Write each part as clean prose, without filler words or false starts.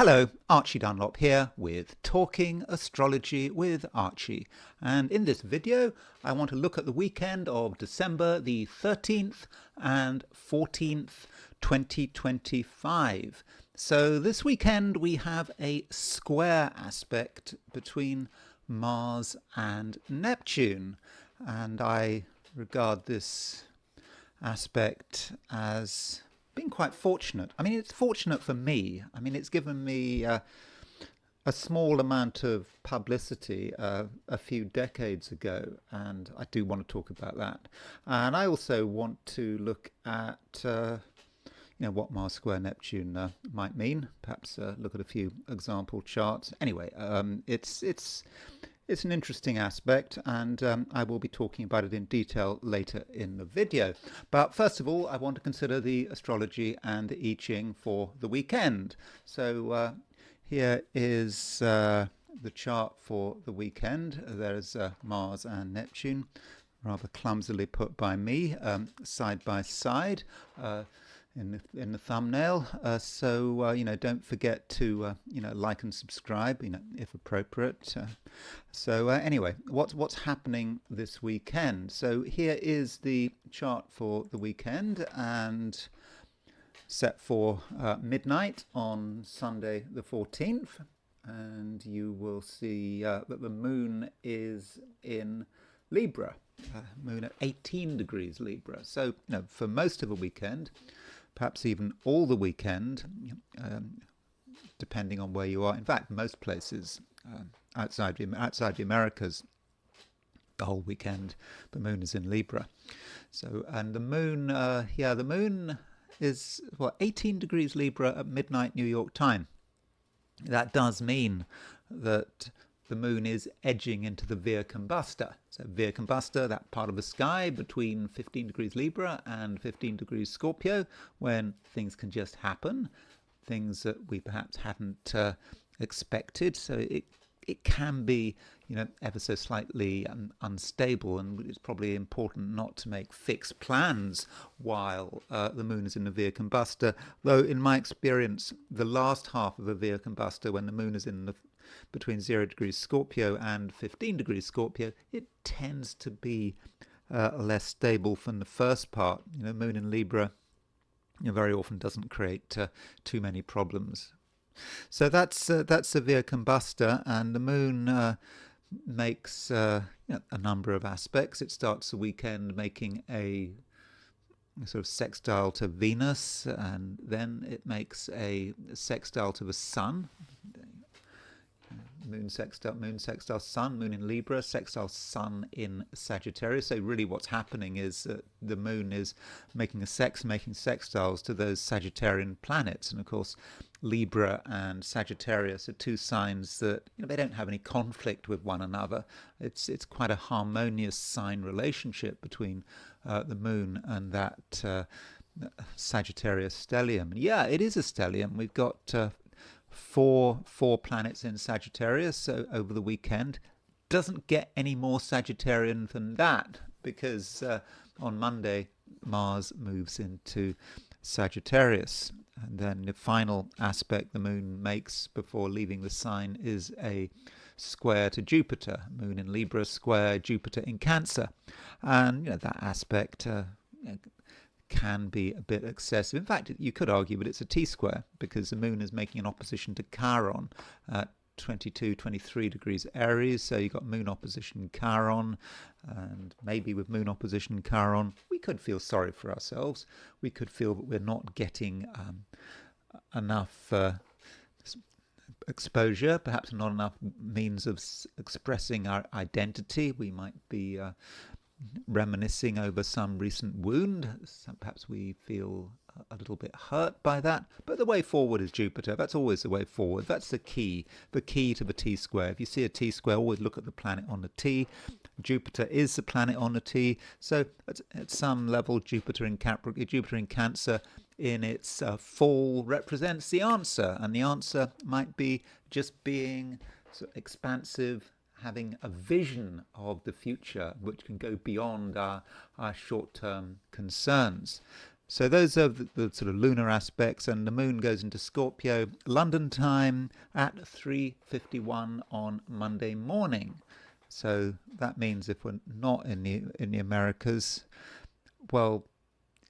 Hello, Archie Dunlop here with Talking Astrology with Archie. And in this video, I want to look at the weekend of December the 13th and 14th, 2025. So this weekend we have a square aspect between Mars and Neptune. And I regard this aspect as being quite fortunate. I mean, it's fortunate for me. I mean, it's given me a small amount of publicity a few decades ago, and I do want to talk about that. And I also want to look at what Mars square Neptune might mean. Perhaps look at a few example charts. Anyway, it's an interesting aspect, and I will be talking about it in detail later in the video. But first of all, I want to consider the astrology and the I Ching for the weekend. So here is the chart for the weekend. There's Mars and Neptune, rather clumsily put by me, side by side. In the thumbnail, so don't forget to like and subscribe, if appropriate. So anyway, what's happening this weekend? So here is the chart for the weekend, and set for midnight on Sunday the 14th, and you will see that the moon is in Libra, moon at 18 degrees Libra. So for most of the weekend, perhaps even all the weekend, depending on where you are. In fact, most places outside the Americas, the whole weekend, the moon is in Libra. So, and the moon, the moon is 18 degrees Libra at midnight New York time. That does mean that the moon is edging into the Via Combusta. So Via Combusta, that part of the sky between 15 degrees Libra and 15 degrees Scorpio, when things can just happen, things that we perhaps hadn't expected. So it can be, ever so slightly unstable, and it's probably important not to make fixed plans while the moon is in the Via Combusta. Though in my experience, the last half of the Via Combusta, when the moon is in the between 0 degrees Scorpio and 15 degrees Scorpio, it tends to be less stable than the first part. Moon in Libra very often doesn't create too many problems. So that's the Via Combusta, and the moon makes a number of aspects. It starts the weekend making a sort of sextile to Venus, and then it makes a sextile to the Sun. Moon sextile Sun, moon in Libra, sextile Sun in Sagittarius. So really what's happening is that the moon is making sextiles to those Sagittarian planets. And of course, Libra and Sagittarius are two signs that they don't have any conflict with one another. It's quite a harmonious sign relationship between the moon and that Sagittarius stellium. And yeah, it is a stellium. We've got four planets in Sagittarius over the weekend. Doesn't get any more Sagittarian than that, because on Monday Mars moves into Sagittarius, and then the final aspect the moon makes before leaving the sign is a square to Jupiter. Moon in Libra square Jupiter in Cancer, and that aspect can be a bit excessive. In fact, you could argue that it's a T-square, because the moon is making an opposition to Chiron at 22, 23 degrees Aries. So you've got moon opposition Chiron, and maybe with moon opposition Chiron, we could feel sorry for ourselves. We could feel that we're not getting enough exposure, perhaps not enough means of expressing our identity. We might be reminiscing over some recent wound. Perhaps we feel a little bit hurt by that. But the way forward is Jupiter. That's always the way forward. That's the key to the T-square. If you see a T-square, always look at the planet on the T. Jupiter is the planet on the T. So at some level, Jupiter in Cancer in its fall represents the answer. And the answer might be just being sort of expansive, having a vision of the future which can go beyond our short-term concerns. So those are the sort of lunar aspects, and the moon goes into Scorpio London time at 3:51 on Monday morning. So that means if we're not in the Americas, well,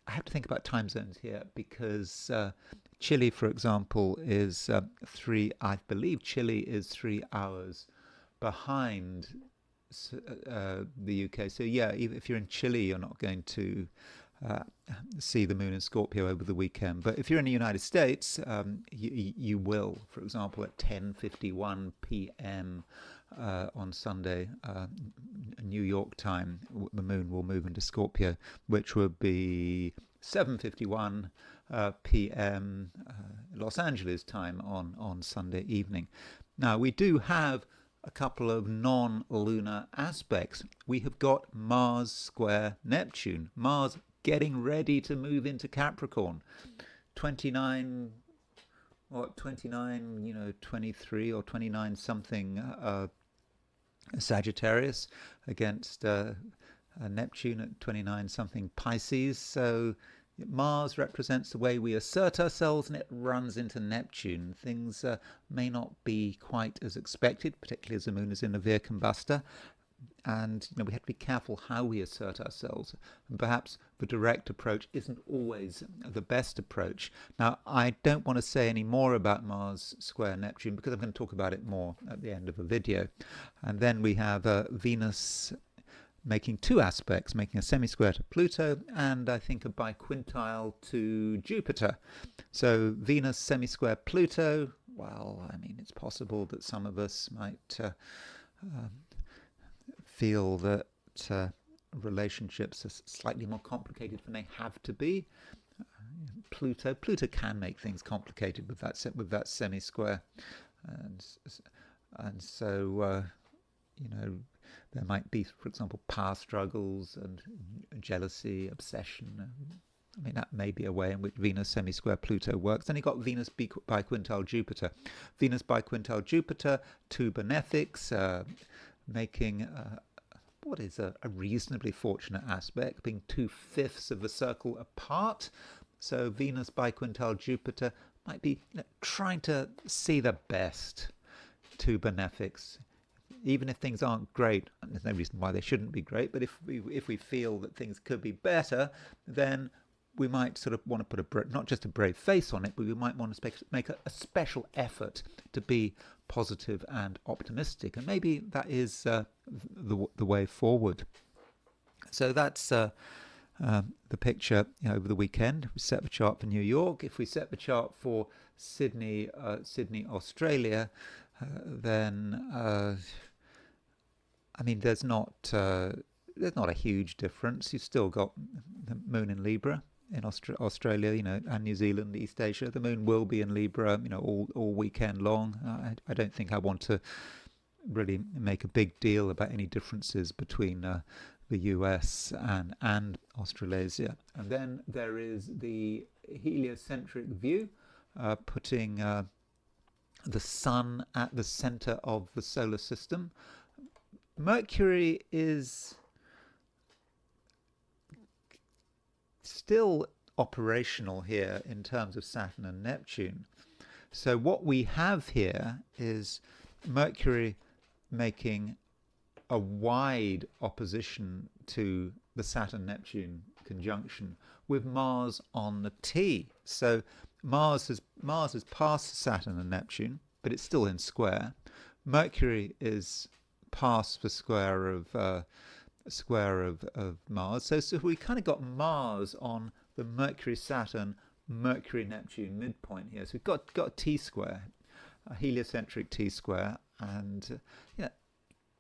I have to think about time zones here because Chile, for example, is I believe Chile is 3 hours behind the UK. So yeah, if you're in Chile, you're not going to uh, see the moon in Scorpio over the weekend. But if you're in the United States, you will. For example, at 10:51 p.m. On Sunday, New York time, the moon will move into Scorpio, which would be 7:51 p.m. Los Angeles time on Sunday evening. Now, we do have a couple of non-lunar aspects. We have got Mars square Neptune. Mars getting ready to move into Capricorn. 29, 23 or 29 something Sagittarius against Neptune at 29 something Pisces. So Mars represents the way we assert ourselves, and it runs into Neptune. Things may not be quite as expected, particularly as the moon is in a Via Combustor. And we have to be careful how we assert ourselves. And perhaps the direct approach isn't always the best approach. Now, I don't want to say any more about Mars square Neptune because I'm going to talk about it more at the end of the video. And then we have Venus making two aspects, making a semi-square to Pluto and I think a biquintile to Jupiter. So Venus semi-square Pluto, well, I mean, it's possible that some of us might feel that relationships are slightly more complicated than they have to be. Pluto can make things complicated with that semi-square, and so there might be, for example, power struggles and jealousy, obsession. I mean, that may be a way in which Venus semi-square Pluto works. Then you've got Venus biquintile Jupiter. Venus biquintile Jupiter, two benefics, making what is a reasonably fortunate aspect, being 2/5 of the circle apart. So Venus biquintile Jupiter might be trying to see the best, two benefics. Even if things aren't great, and there's no reason why they shouldn't be great, but if we feel that things could be better, then we might sort of want to put not just a brave face on it, but we might want to make a special effort to be positive and optimistic, and maybe that is the way forward. So that's the picture over the weekend. We set the chart for New York. If we set the chart for Sydney, Australia, then I mean, there's not a huge difference. You've still got the moon in Libra in Australia, and New Zealand, East Asia. The moon will be in Libra, all weekend long. I don't think I want to really make a big deal about any differences between the US and Australasia. And then there is the heliocentric view, putting the sun at the center of the solar system. Mercury is still operational here in terms of Saturn and Neptune. So what we have here is Mercury making a wide opposition to the Saturn-Neptune conjunction with Mars on the T. So Mars has passed Saturn and Neptune, but it's still in square. Mercury is past the square of Mars. So we kind of got Mars on the Mercury-Saturn, Mercury-Neptune midpoint here. So we've got a T-square, a heliocentric T-square, and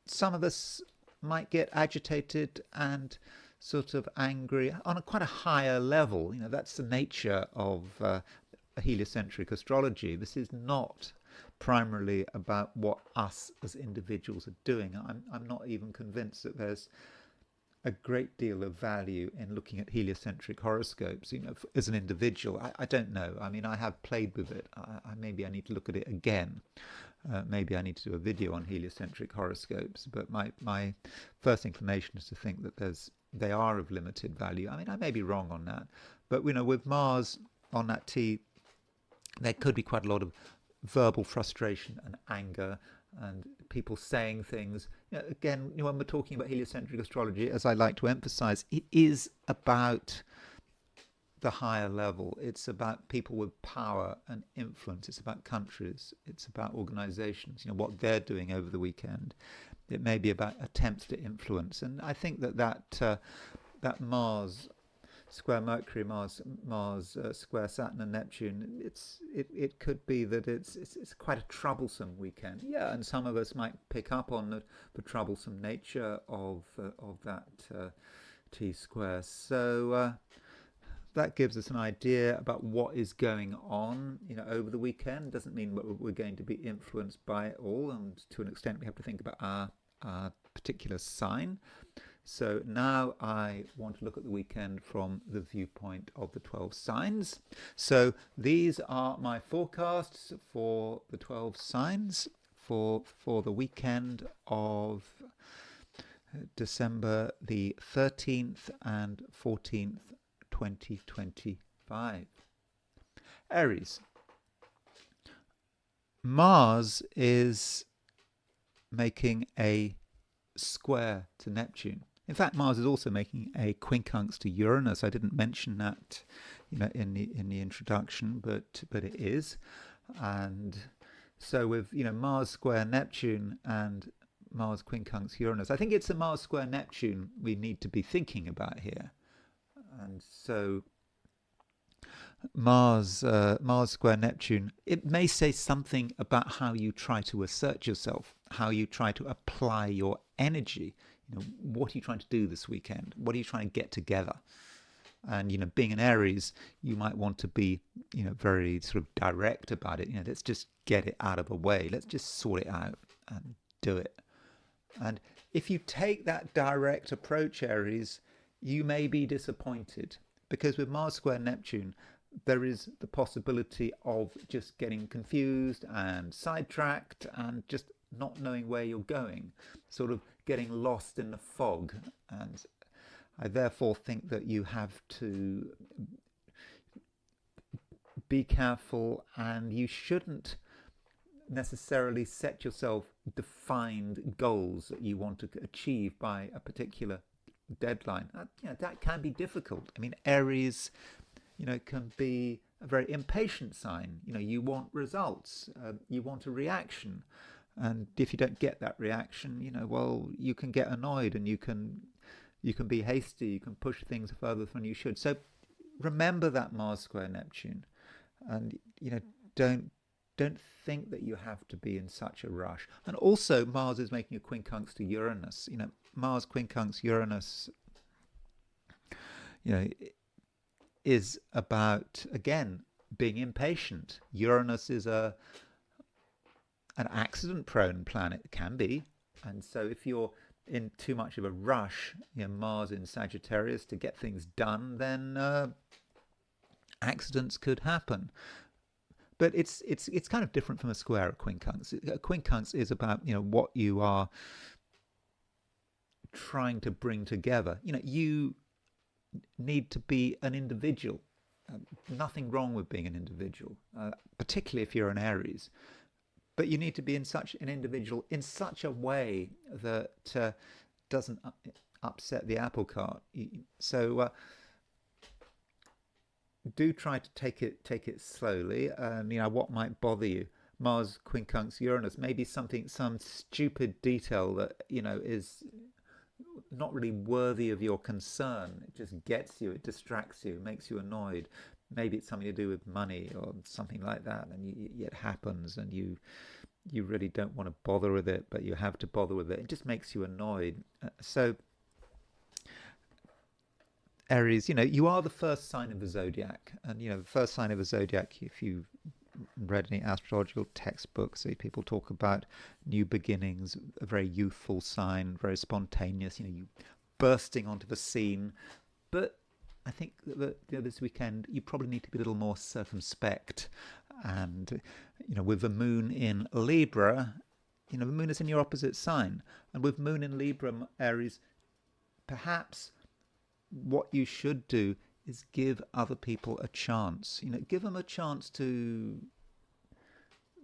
some of us might get agitated and sort of angry on quite a higher level. That's the nature of a heliocentric astrology. This is not primarily about what us as individuals are doing. I'm not even convinced that there's a great deal of value in looking at heliocentric horoscopes, as an individual. I don't know. I mean, I have played with it. Maybe I need to look at it again. Maybe I need to do a video on heliocentric horoscopes, but my first inclination is to think that they are of limited value. I mean, I may be wrong on that, but with Mars on that T, there could be quite a lot of verbal frustration and anger and people saying things. Again, when we're talking about heliocentric astrology, as I like to emphasize, it is about the higher level. It's about people with power and influence. It's about countries. It's about organizations, what they're doing over the weekend. It may be about attempts to influence. And I think that Mars square Mercury, Mars square Saturn and Neptune, it could be that it's quite a troublesome weekend. Yeah, and some of us might pick up on the troublesome nature of that T square. So that gives us an idea about what is going on, over the weekend. Doesn't mean we're going to be influenced by it all, and to an extent we have to think about our particular sign. So now I want to look at the weekend from the viewpoint of the 12 signs. So these are my forecasts for the 12 signs for the weekend of December the 13th and 14th, 2025. Aries. Mars is making a square to Neptune. In fact, Mars is also making a quincunx to Uranus. I didn't mention that, in the introduction, but it is. And so with Mars square Neptune and Mars quincunx Uranus, I think it's the Mars square Neptune we need to be thinking about here. And so Mars square Neptune, it may say something about how you try to assert yourself, how you try to apply your energy. What are you trying to do this weekend? What are you trying to get together? And being an Aries, you might want to be very sort of direct about it. Let's just get it out of the way. Let's just sort it out and do it. And if you take that direct approach, Aries, you may be disappointed, because with Mars square Neptune, there is the possibility of just getting confused and sidetracked and just not knowing where you're going, sort of getting lost in the fog. And I therefore think that you have to be careful, and you shouldn't necessarily set yourself defined goals that you want to achieve by a particular deadline. That can be difficult. I mean, Aries, can be a very impatient sign. You want results, you want a reaction, and if you don't get that reaction, well, you can get annoyed, and you can be hasty. You can push things further than you should. So remember that Mars square Neptune, and don't think that you have to be in such a rush. And also, Mars is making a quincunx to Uranus. Mars quincunx Uranus, is about, again, being impatient. Uranus is an accident-prone planet. It can be. And so if you're in too much of a rush, Mars in Sagittarius, to get things done, then accidents could happen. But it's kind of different from a square, a quincunx. A quincunx is about what you are trying to bring together. You need to be an individual. Nothing wrong with being an individual, particularly if you're an Aries. But you need to be an individual in such a way that doesn't upset the apple cart. So do try to take it slowly. What might bother you? Mars quincunx Uranus, maybe some stupid detail that is not really worthy of your concern. It just gets you, it distracts you, makes you annoyed. Maybe it's something to do with money or something like that, and it happens, and you really don't want to bother with it, but you have to bother with it. It just makes you annoyed. So Aries, you are the first sign of the zodiac, and the first sign of the zodiac, if you've read any astrological textbooks, people talk about new beginnings, a very youthful sign, very spontaneous, you bursting onto the scene. But I think that this weekend you probably need to be a little more circumspect. And, with the moon in Libra, the moon is in your opposite sign. And with moon in Libra, Aries, perhaps what you should do is give other people a chance. Give them a chance to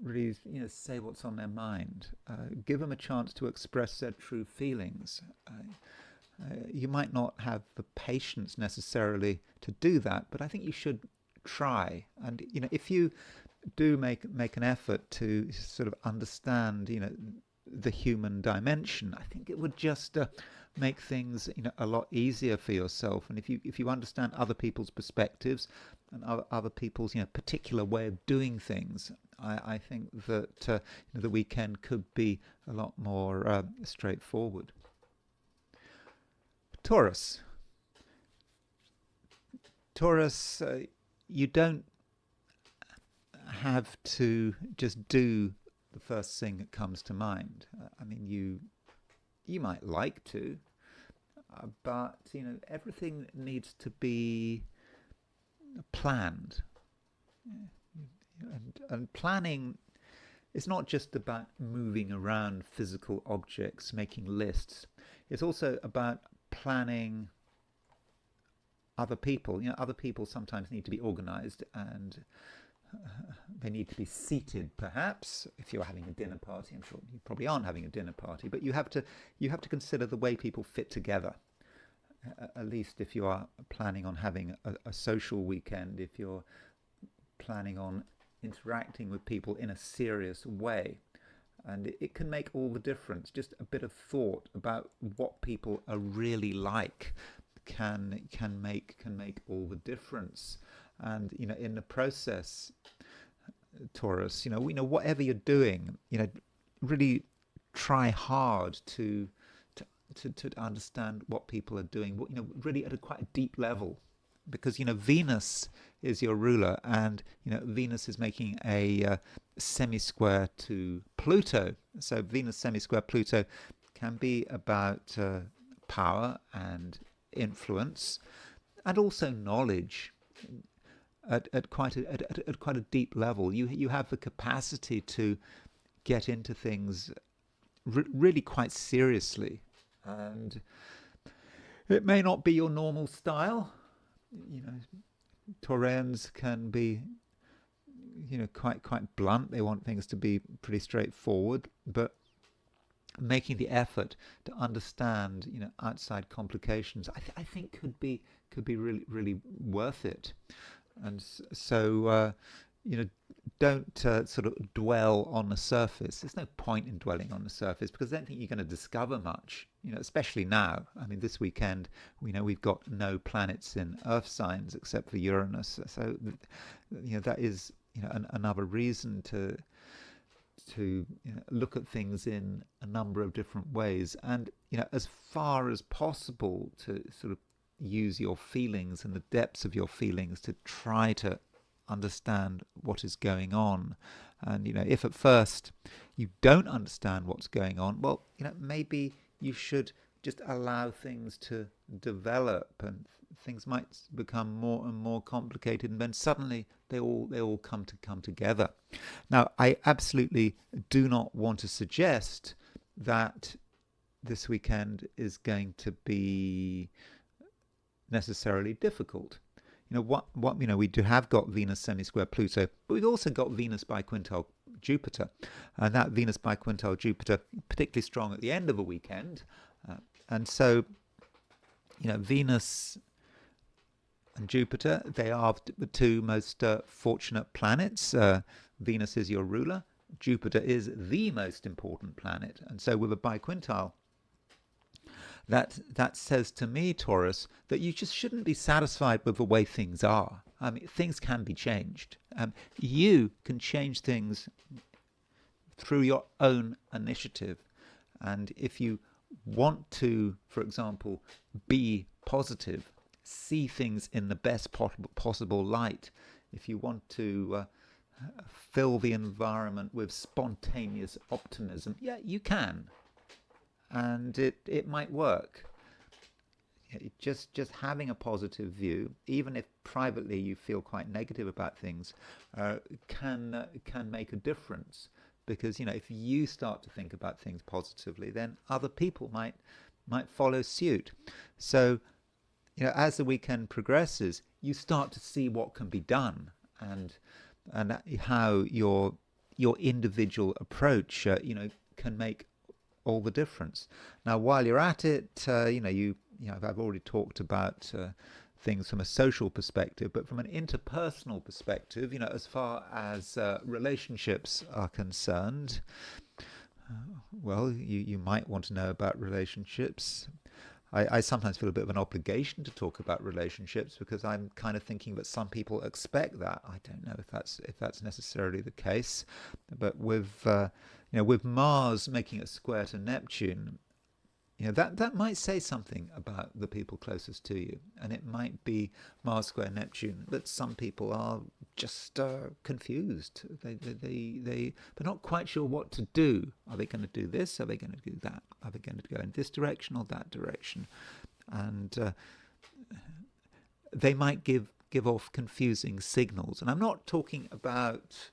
really, say what's on their mind. Give them a chance to express their true feelings. You might not have the patience necessarily to do that, but I think you should try. And if you do make an effort to sort of understand, the human dimension, I think it would just make things, a lot easier for yourself. And if you understand other people's perspectives and other people's, particular way of doing things, I think that the weekend could be a lot more straightforward. Taurus, you don't have to just do the first thing that comes to mind. I mean, you might like to, but everything needs to be planned. And planning is not just about moving around physical objects, making lists. It's also about planning other people. Other people sometimes need to be organized, and they need to be seated, perhaps. If you're having a dinner party, I'm sure you probably aren't having a dinner party, but you have to consider the way people fit together. At least if you are planning on having a social weekend, if you're planning on interacting with people in a serious way. And it can make all the difference. Just a bit of thought about what people are really like can make all the difference. And in the process, Taurus, whatever you're doing, really try hard to understand what people are doing. Really at quite a deep level, because Venus is your ruler, and Venus is making a semi-square to Pluto. So Venus semi-square Pluto can be about power and influence, and also knowledge at quite a deep level. You have the capacity to get into things really quite seriously, and it may not be your normal style. Taurians can be, quite blunt. They want things to be pretty straightforward, but making the effort to understand, outside complications, I think could be really, really worth it. And so, don't sort of dwell on the surface. There's no point in dwelling on the surface, because I don't think you're going to discover much, especially now. I mean, this weekend, we've got no planets in Earth signs except for Uranus. So, that is, another reason to look at things in a number of different ways. And, as far as possible, to sort of use your feelings and the depths of your feelings to try to understand what is going on. And if at first you don't understand what's going on, well, maybe you should just allow things to develop, and things might become more and more complicated, and then suddenly they all come together. Now, I absolutely do not want to suggest that this weekend is going to be necessarily difficult. We do have got Venus semi-square Pluto, but we've also got Venus biquintile Jupiter, and that Venus biquintile Jupiter particularly strong at the end of a weekend, and so Venus and Jupiter, they are the two most fortunate planets. Venus is your ruler, Jupiter is the most important planet, and so with a biquintile, that says to me, Taurus, that you just shouldn't be satisfied with the way things are. I mean, things can be changed. You can change things through your own initiative. And if you want to, for example, be positive, see things in the best possible light, if you want to fill the environment with spontaneous optimism, yeah, you can. And it might work. Just having a positive view, even if privately you feel quite negative about things, can make a difference. Because if you start to think about things positively, then other people might follow suit. So as the weekend progresses, you start to see what can be done, and how your individual approach can make all the difference. Now, while you're at it, I've already talked about things from a social perspective, but from an interpersonal perspective, as far as relationships are concerned, well, you might want to know about relationships. I sometimes feel a bit of an obligation to talk about relationships because I'm kind of thinking that some people expect that. I don't know if that's necessarily the case, but with Mars making a square to Neptune, that might say something about the people closest to you, and it might be Mars square Neptune that some people are just confused. They're not quite sure what to do. Are they going to do this? Are they going to do that? Are they going to go in this direction or that direction? And they might give off confusing signals. And I'm not talking about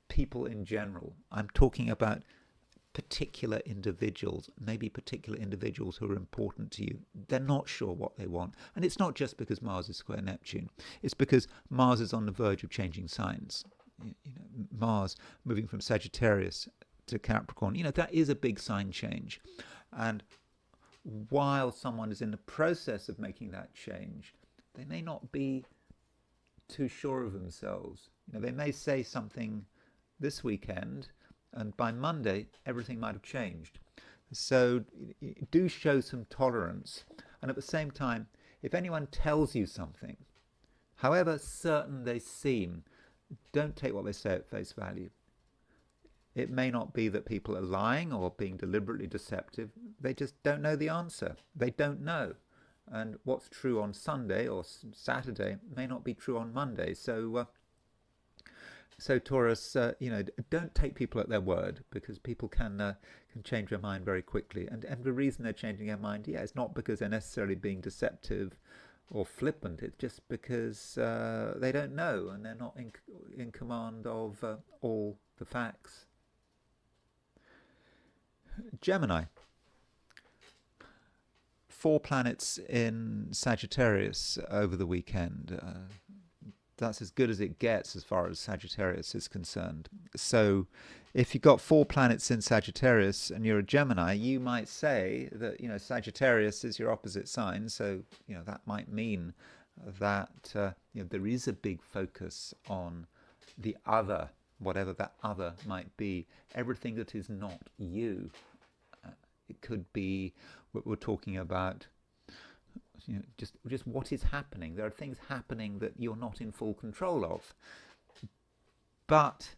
people in general. I'm talking about particular individuals, maybe particular individuals who are important to you. They're not sure what they want. And it's not just because Mars is square Neptune. It's because Mars is on the verge of changing signs. Mars moving from Sagittarius to Capricorn, that is a big sign change. And while someone is in the process of making that change, they may not be too sure of themselves. They may say something this weekend, and by Monday, everything might have changed. So do show some tolerance. And at the same time, if anyone tells you something, however certain they seem, don't take what they say at face value. It may not be that people are lying or being deliberately deceptive. They just don't know the answer. They don't know. And what's true on Sunday or Saturday may not be true on Monday. So Taurus, don't take people at their word, because people can change their mind very quickly. And the reason they're changing their mind, it's not because they're necessarily being deceptive or flippant. It's just because they don't know, and they're not in command of all the facts. Gemini. 4 planets in Sagittarius over the weekend. That's as good as it gets as far as Sagittarius is concerned. So if you've got 4 planets in Sagittarius and you're a Gemini, you might say that Sagittarius is your opposite sign. So that might mean that there is a big focus on the other, whatever that other might be, everything that is not you. It could be what we're talking about. Just what is happening. There are things happening that you're not in full control of, but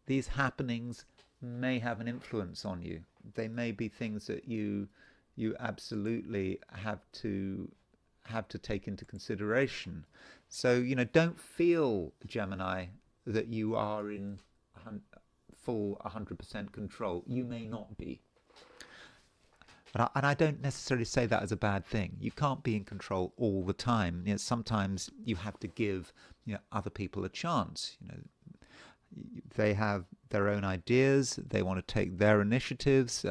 these happenings may have an influence on you. They may be things that you absolutely have to take into consideration. So don't feel, Gemini, that you are in full 100% control. You may not be. And I don't necessarily say that as a bad thing. You can't be in control all the time. Sometimes you have to give other people a chance. They have their own ideas. They want to take their initiatives.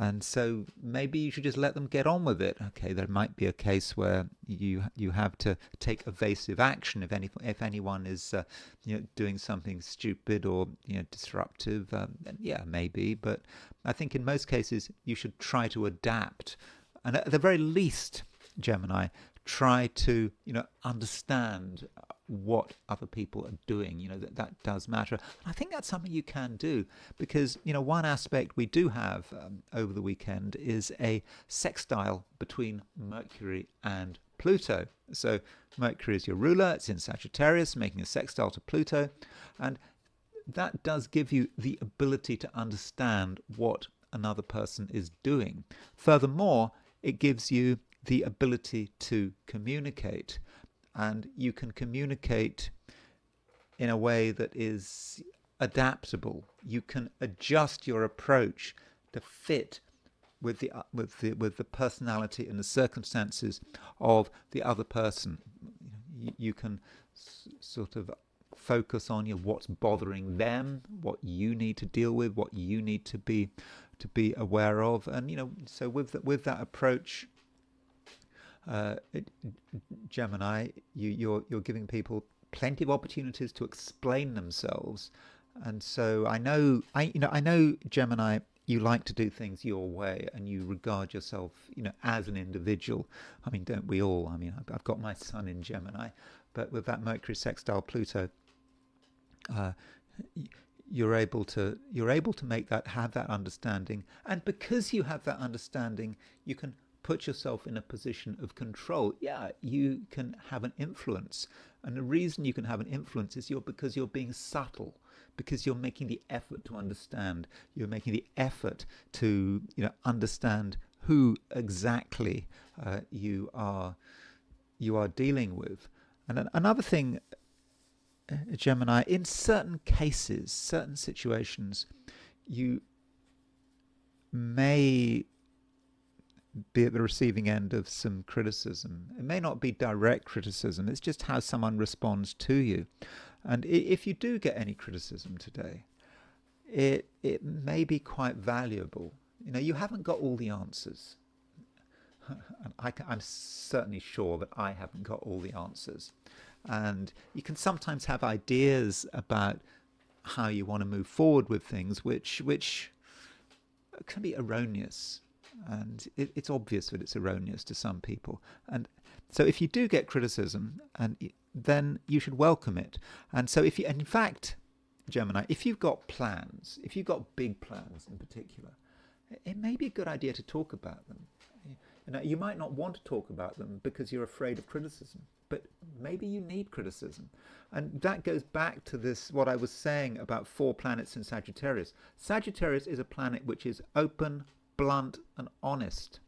And so maybe you should just let them get on with it. Okay, there might be a case where you have to take evasive action if anyone is doing something stupid or disruptive. Then maybe. But I think in most cases you should try to adapt, and at the very least, Gemini, try to understand what other people are doing. That does matter. I think that's something you can do, because one aspect we do have over the weekend is a sextile between Mercury and Pluto. So Mercury is your ruler. It's in Sagittarius, making a sextile to Pluto, and that does give you the ability to understand what another person is doing. Furthermore, it gives you the ability to communicate, and you can communicate in a way that is adaptable. You can adjust your approach to fit with the personality and the circumstances of the other person. You can sort of focus on what's bothering them, what you need to deal with, what you need to be aware of, and so with that approach, Gemini, you're giving people plenty of opportunities to explain themselves. And so I know Gemini, you like to do things your way, and you regard yourself as an individual. I mean, don't we all? I mean, I've got my sun in Gemini, but with that Mercury sextile Pluto, you're able to have that understanding, and because you have that understanding, you can put yourself in a position of control. Yeah, you can have an influence, and the reason you can have an influence is because you're being subtle, because you're making the effort to understand. You're making the effort to understand who exactly you are dealing with. And another thing, Gemini, in certain cases, certain situations, you may be at the receiving end of some criticism. It may not be direct criticism, it's just how someone responds to you. And if you do get any criticism today, it may be quite valuable. You haven't got all the answers. I'm certainly sure that I haven't got all the answers. And you can sometimes have ideas about how you want to move forward with things, which can be erroneous. And it's obvious that it's erroneous to some people. And so if you do get criticism, then you should welcome it. And so and in fact, Gemini, if you've got plans, if you've got big plans in particular, it may be a good idea to talk about them. You might not want to talk about them because you're afraid of criticism, but maybe you need criticism. And that goes back to what I was saying about 4 planets in Sagittarius. Sagittarius is a planet which is open, blunt, and honest.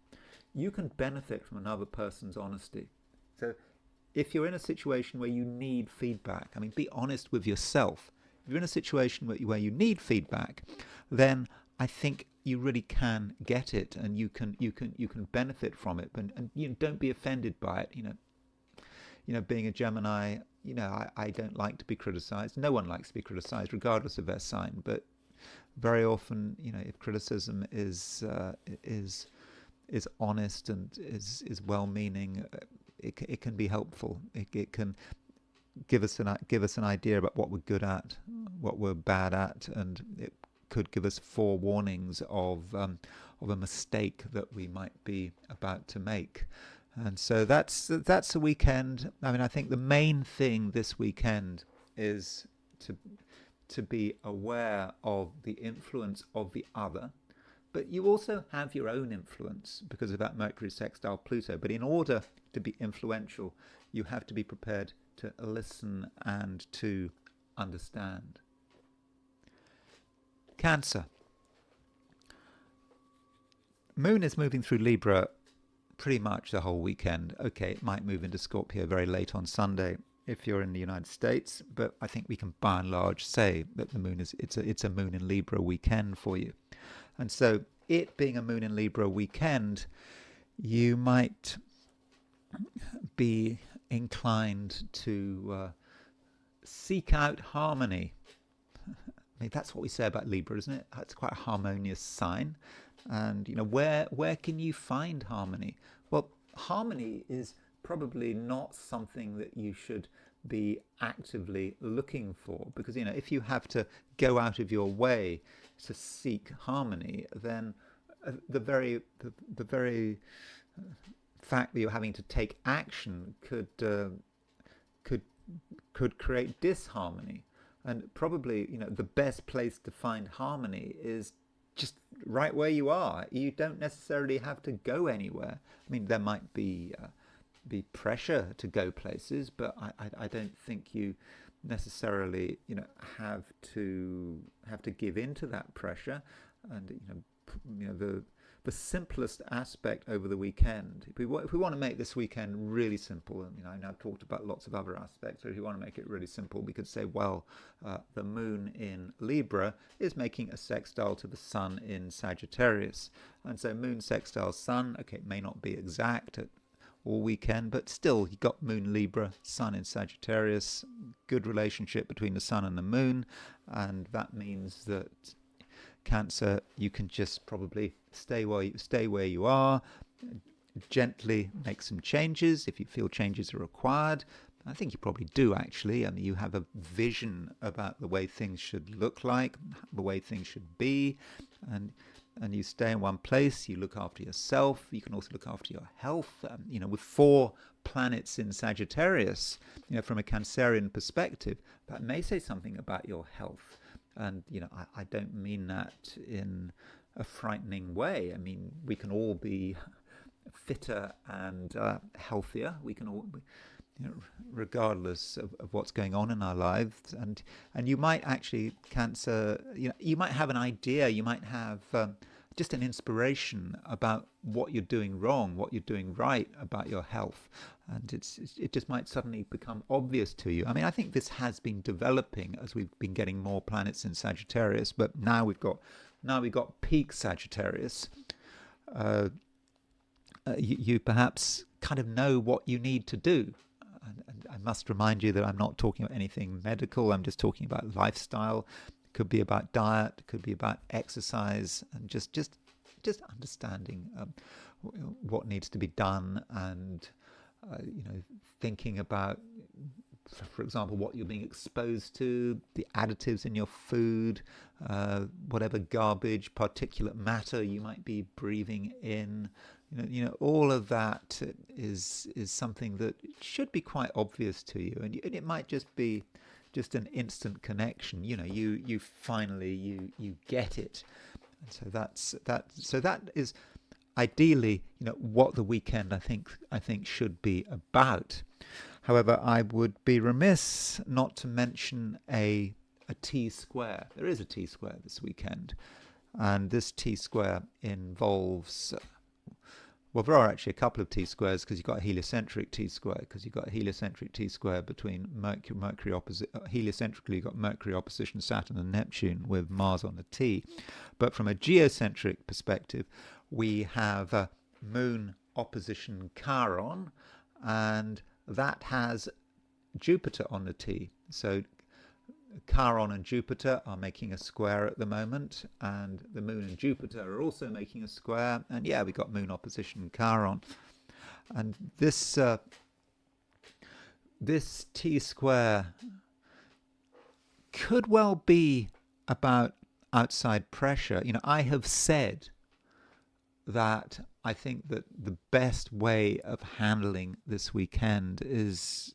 You can benefit from another person's honesty. So if you're in a situation where you need feedback, I mean, be honest with yourself. If you're in a situation where you need feedback, then I think you really can get it, and you can benefit from it. And don't be offended by it. Being a Gemini, I don't like to be criticized. No one likes to be criticized, regardless of their sign. But very often, if criticism is honest and is well-meaning, it can be helpful. It can give us an idea about what we're good at, what we're bad at, and it could give us forewarnings of a mistake that we might be about to make. And so that's a weekend. I mean, I think the main thing this weekend is to be aware of the influence of the other, but you also have your own influence because of that Mercury sextile Pluto. But in order to be influential, you have to be prepared to listen and to understand. Cancer. Moon is moving through Libra pretty much the whole weekend. Okay, it might move into Scorpio very late on Sunday if you're in the United States, but I think we can by and large say that the moon it's a moon in Libra weekend for you. And so it being a moon in Libra weekend, you might be inclined to seek out harmony. I mean, that's what we say about Libra, isn't it? It's quite a harmonious sign. And, where can you find harmony? Well, harmony is probably not something that you should be actively looking for, because, if you have to go out of your way to seek harmony, then the very fact that you're having to take action could create disharmony. And probably, the best place to find harmony is just right where you are. You don't necessarily have to go anywhere. I mean, there might be pressure to go places, but I don't think you necessarily, have to give in to that pressure. And the the simplest aspect over the weekend, if we want to make this weekend really simple, and I know I've talked about lots of other aspects, so if you want to make it really simple, we could say, well, the moon in Libra is making a sextile to the sun in Sagittarius. And so moon sextile sun, okay, it may not be exact all weekend, but still, you got moon Libra, sun in Sagittarius, good relationship between the sun and the moon, and that means that Cancer, you can just probably stay where you are, gently make some changes if you feel changes are required. I think you probably do, actually. I mean, you have a vision about the way things should look like, the way things should be, and you stay in one place. You look after yourself. You can also look after your health. With 4 planets in Sagittarius, from a Cancerian perspective, that may say something about your health. And, I don't mean that in a frightening way. I mean, we can all be fitter and healthier. We can all, regardless of what's going on in our lives. And you might actually, Cancer, you might have an idea, you might have just an inspiration about what you're doing wrong, what you're doing right about your health. And it just might suddenly become obvious to you. I mean, I think this has been developing as we've been getting more planets in Sagittarius, but now we've got peak Sagittarius. You perhaps kind of know what you need to do. And I must remind you that I'm not talking about anything medical. I'm just talking about lifestyle. It could be about diet. It could be about exercise, and just understanding what needs to be done, and thinking about, for example, what you're being exposed to, the additives in your food, whatever garbage, particulate matter you might be breathing in. All of that is something that should be quite obvious to you, and it might just be just an instant connection. You finally you get it, and so that is ideally what the weekend I think should be about. However, I would be remiss not to mention a T-square. There is a T-square this weekend, and this T-square involves, well, there are actually a couple of T-squares, because you've got a heliocentric T-square, because you've got a heliocentric T-square between Mercury opposite, heliocentrically you've got Mercury opposition Saturn and Neptune with Mars on the T. But from a geocentric perspective, we have Moon opposition Chiron, and that has Jupiter on the T. So Chiron and Jupiter are making a square at the moment, and the Moon and Jupiter are also making a square, and we got Moon opposition Chiron. And this T-square could well be about outside pressure. I have said that I think that the best way of handling this weekend is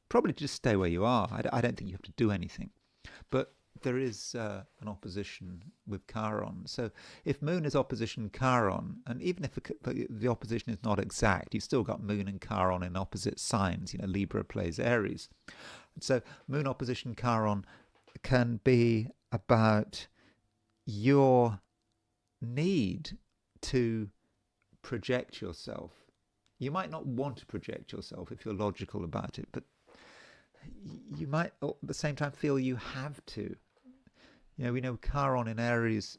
probably just stay where you are. I don't think you have to do anything. But there is an opposition with Chiron. So if Moon is opposition Chiron, and even if the opposition is not exact, you've still got Moon and Chiron in opposite signs. Libra plays Aries. So Moon opposition Chiron can be about your need to project yourself. You might not want to project yourself if you're logical about it, but you might at the same time feel you have to. We know Chiron in Aries,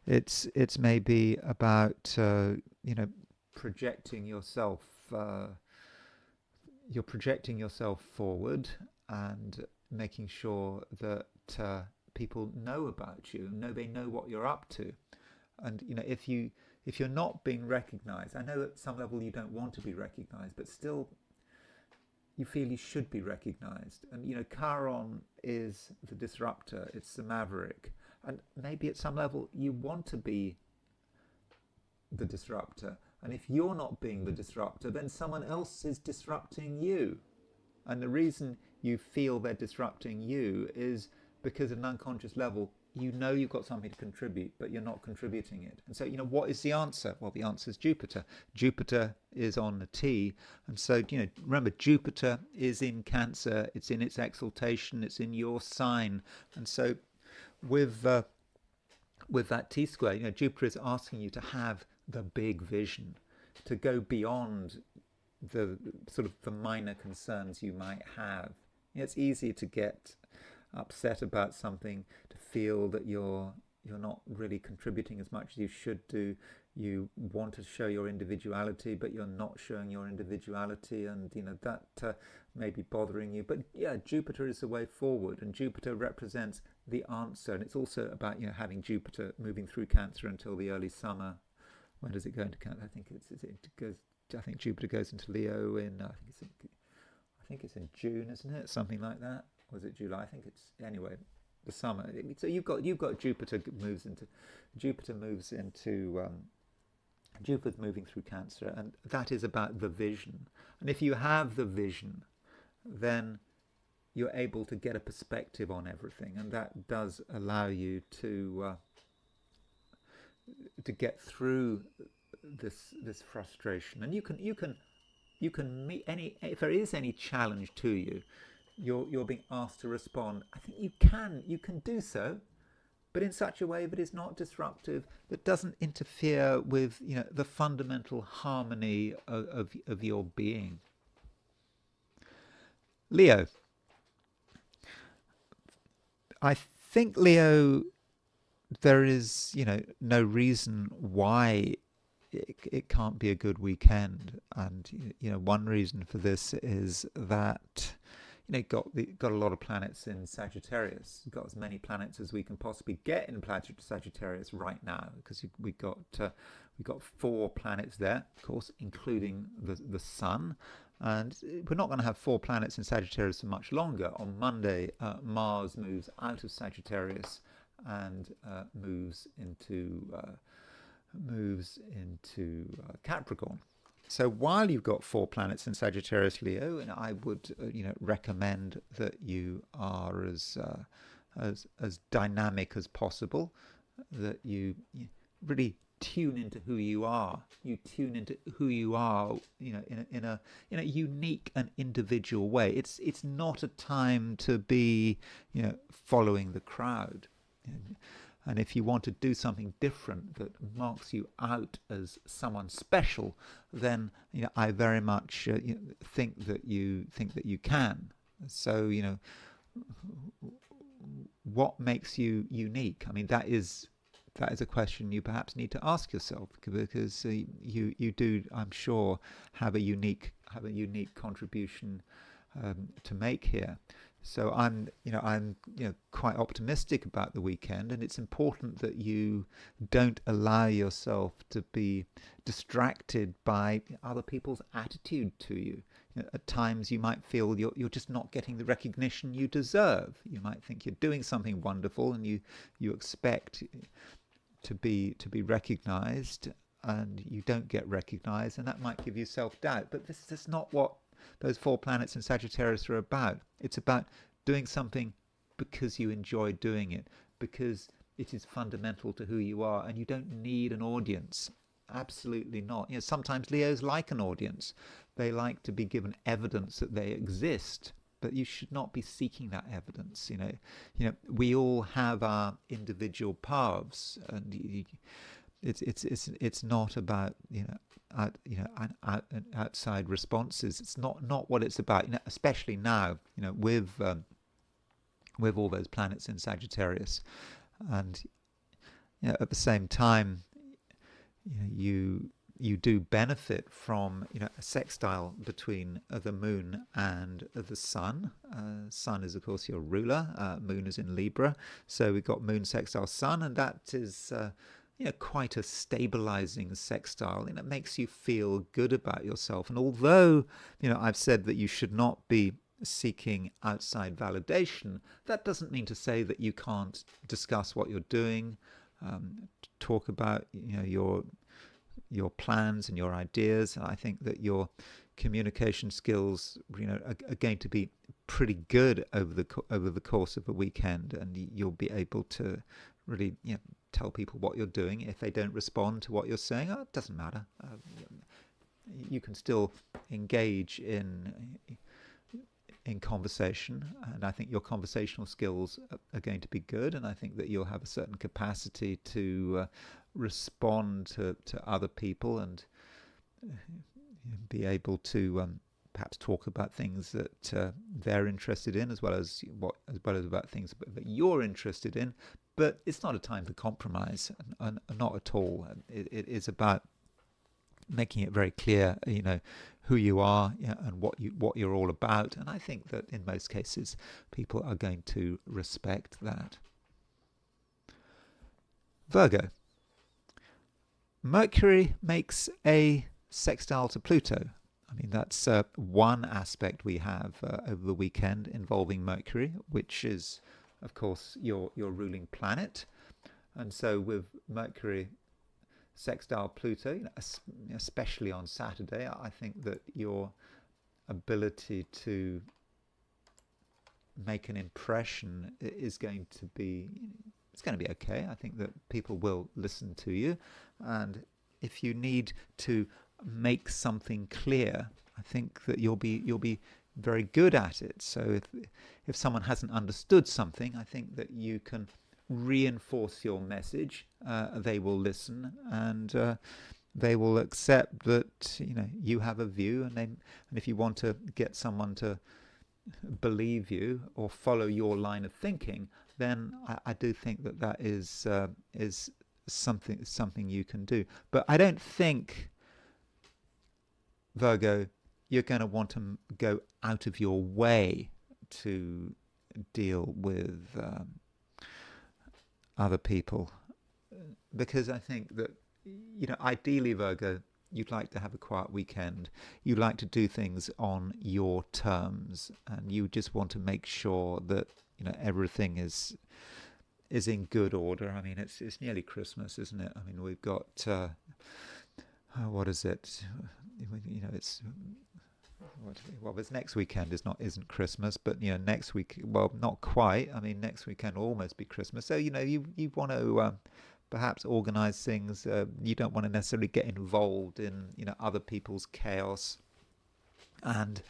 it's maybe about projecting yourself. You're projecting yourself forward and making sure that people know about you, they know what you're up to. And if you're not being recognized, I know at some level you don't want to be recognized, but still you feel you should be recognized. And Chiron is the disruptor, it's the maverick, and maybe at some level you want to be the disruptor, and if you're not being the disruptor, then someone else is disrupting you. And the reason you feel they're disrupting you is because at an unconscious level you've got something to contribute, but you're not contributing it. And so, what is the answer? Well, the answer is Jupiter. Jupiter is on the T. And so, remember, Jupiter is in Cancer. It's in its exaltation. It's in your sign. And so with that T-square, Jupiter is asking you to have the big vision, to go beyond the sort of the minor concerns you might have. It's easy to get upset about something, to feel that you're not really contributing as much as you should do. You want to show your individuality, but you're not showing your individuality, and that may be bothering you. But yeah, Jupiter is the way forward, and Jupiter represents the answer. And it's also about having Jupiter moving through Cancer until the early summer. When does it go into Cancer? I think Jupiter goes into Leo in I think it's in June, isn't it? Something like that. Or is it July? I think it's anyway the summer. So you've got Jupiter moves into Jupiter's moving through Cancer, and that is about the vision. And if you have the vision, then you're able to get a perspective on everything, and that does allow you to get through this frustration. And you can meet any, if there is any challenge to you, you're being asked to respond. I think you can do so, but in such a way that is not disruptive, that doesn't interfere with the fundamental harmony of your being. Leo. I think Leo, there is no reason why it can't be a good weekend, and one reason for this is that got a lot of planets in Sagittarius. We've got as many planets as we can possibly get in Sagittarius right now, because we've got 4 planets there, of course, including the Sun. And we're not going to have 4 planets in Sagittarius for much longer. On Monday, Mars moves out of Sagittarius and moves into Capricorn. So while you've got 4 planets in Sagittarius, Leo, and I would recommend that you are as dynamic as possible, that you really tune into who you are. You tune into who you are, in a unique and individual way. It's not a time to be, following the crowd. And if you want to do something different that marks you out as someone special, then I very much think that you can. So what makes you unique? I mean, that is a question you perhaps need to ask yourself, because you do, I'm sure, have a unique contribution to make here. So I'm quite optimistic about the weekend, and it's important that you don't allow yourself to be distracted by other people's attitude to you. At times you might feel you're just not getting the recognition you deserve. You might think you're doing something wonderful, and you expect to be recognized, and you don't get recognized, and that might give you self-doubt. But this is not what those 4 planets in Sagittarius are about. It's about doing something because you enjoy doing it, because it is fundamental to who you are, and you don't need an audience. Absolutely not. Sometimes Leos like an audience. They like to be given evidence that they exist, but you should not be seeking that evidence. We all have our individual paths, and it's not about outside responses. It's not what it's about. Especially now, with all those planets in Sagittarius, and at the same time, you do benefit from a sextile between the Moon and the Sun. Sun is, of course, your ruler. Moon is in Libra, so we've got Moon sextile Sun, and that is quite a stabilizing sextile, and it makes you feel good about yourself. And although I've said that you should not be seeking outside validation, that doesn't mean to say that you can't discuss what you're doing, talk about your plans and your ideas. And I think that your communication skills are going to be pretty good over the course of a weekend, and you'll be able to really tell people what you're doing. If they don't respond to what you're saying, it doesn't matter. You can still engage in conversation, and I think your conversational skills are going to be good, and I think that you'll have a certain capacity to respond to other people and be able to perhaps talk about things that they're interested in, as well as about things that you're interested in. But it's not a time for compromise, and not at all. It is about making it very clear, who you are, and what you're all about. And I think that in most cases, people are going to respect that. Virgo. Mercury makes a sextile to Pluto. I mean, that's one aspect we have over the weekend involving Mercury, which is, of course, your ruling planet. And so with Mercury sextile Pluto, especially on Saturday, I think that your ability to make an impression is going to be okay. I think that people will listen to you, and if you need to make something clear, I think that you'll be very good at it. So if someone hasn't understood something, I think that you can reinforce your message. They will listen, and they will accept that you have a view, and if you want to get someone to believe you or follow your line of thinking, then I do think that is something you can do. But I don't think, Virgo, you're going to want to go out of your way to deal with other people, because I think that ideally, Virgo, you'd like to have a quiet weekend. You like to do things on your terms, and you just want to make sure that everything is in good order. I mean, it's nearly Christmas, isn't it? I mean, we've got what is it? It's this next weekend isn't Christmas, but next week, well, not quite. I mean, next weekend will almost be Christmas. So you want to perhaps organize things. You don't want to necessarily get involved in other people's chaos, and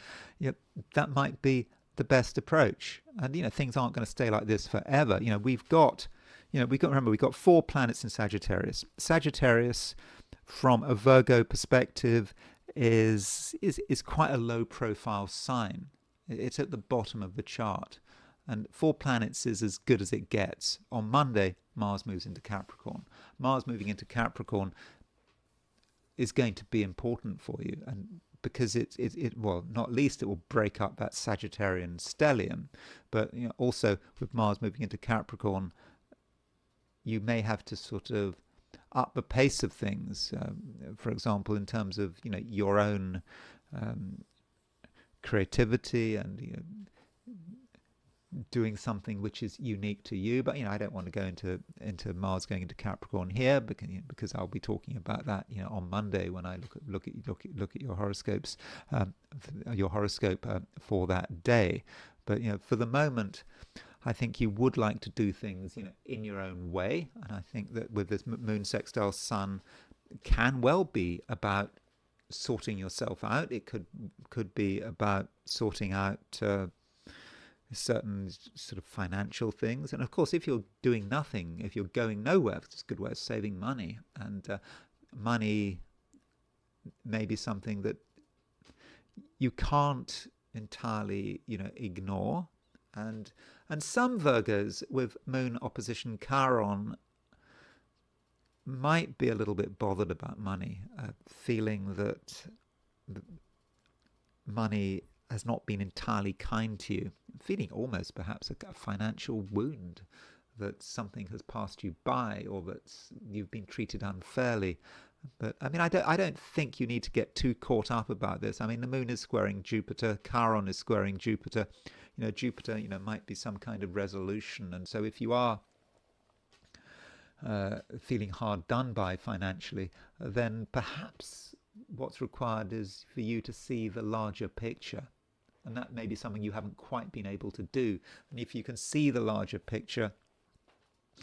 that might be the best approach. And things aren't going to stay like this forever. We've got 4 planets in Sagittarius. Sagittarius, from a Virgo perspective, is quite a low profile sign. It's at the bottom of the chart, and 4 planets is as good as it gets. On Monday, Mars moves into Capricorn. Mars moving into Capricorn is going to be important for you, and because well, not least, it will break up that Sagittarian stellium, but also with Mars moving into Capricorn, you may have to sort of up the pace of things. For example, in terms of your own creativity and doing something which is unique to you. But I don't want to go into Mars going into Capricorn here, because I'll be talking about that on Monday when I look at your horoscopes, your horoscope for that day. But for the moment, I think you would like to do things in your own way, and I think that with this moon sextile sun, can well be about sorting yourself out. It could be about sorting out certain sort of financial things, and of course, if you're doing nothing, if you're going nowhere, it's a good way of saving money. And money may be something that you can't entirely ignore. And some Virgos with moon opposition Chiron might be a little bit bothered about money, feeling that money has not been entirely kind to you, feeling almost perhaps a financial wound, that something has passed you by, or that you've been treated unfairly. But I mean, I don't think you need to get too caught up about this. I mean, the moon is squaring Jupiter, Chiron is squaring Jupiter. Jupiter, might be some kind of resolution. And so if you are feeling hard done by financially, then perhaps what's required is for you to see the larger picture. And that may be something you haven't quite been able to do. And if you can see the larger picture,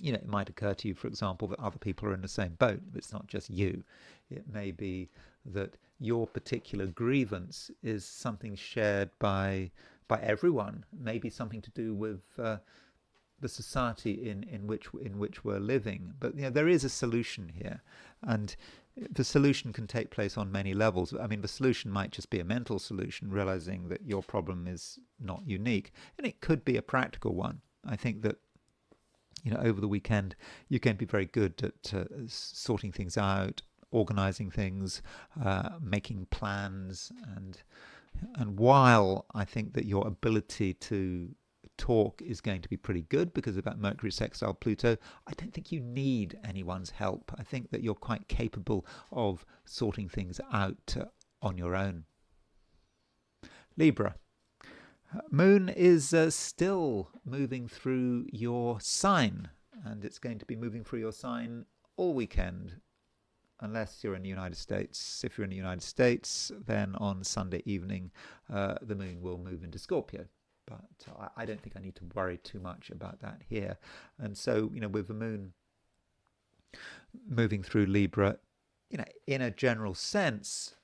it might occur to you, for example, that other people are in the same boat. It's not just you. It may be that your particular grievance is something shared by everyone. Maybe something to do with the the society in which we're living. But there is a solution here, and the solution can take place on many levels. I mean, the solution might just be a mental solution, realizing that your problem is not unique, and it could be a practical one. I think that over the weekend you can be very good at sorting things out, organizing things, making plans, and while I think that your ability to talk is going to be pretty good because of that Mercury sextile Pluto, I don't think you need anyone's help. I think that you're quite capable of sorting things out on your own. Libra. Moon is still moving through your sign, and it's going to be moving through your sign all weekend, unless you're in the United States. If you're in the United States, then on Sunday evening, the moon will move into Scorpio. But I don't think I need to worry too much about that here. And so, with the moon moving through Libra, in a general sense,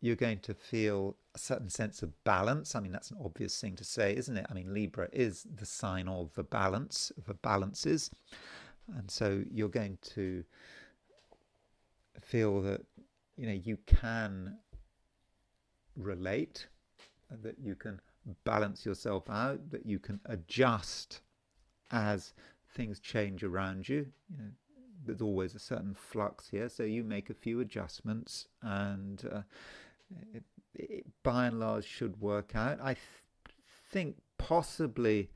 you're going to feel a certain sense of balance. I mean, that's an obvious thing to say, isn't it? I mean, Libra is the sign of the balance, of the balances. And so you're going to feel that, you can relate, that you can balance yourself out, that you can adjust as things change around you. There's always a certain flux here, so you make a few adjustments, and it by and large should work out. I think possibly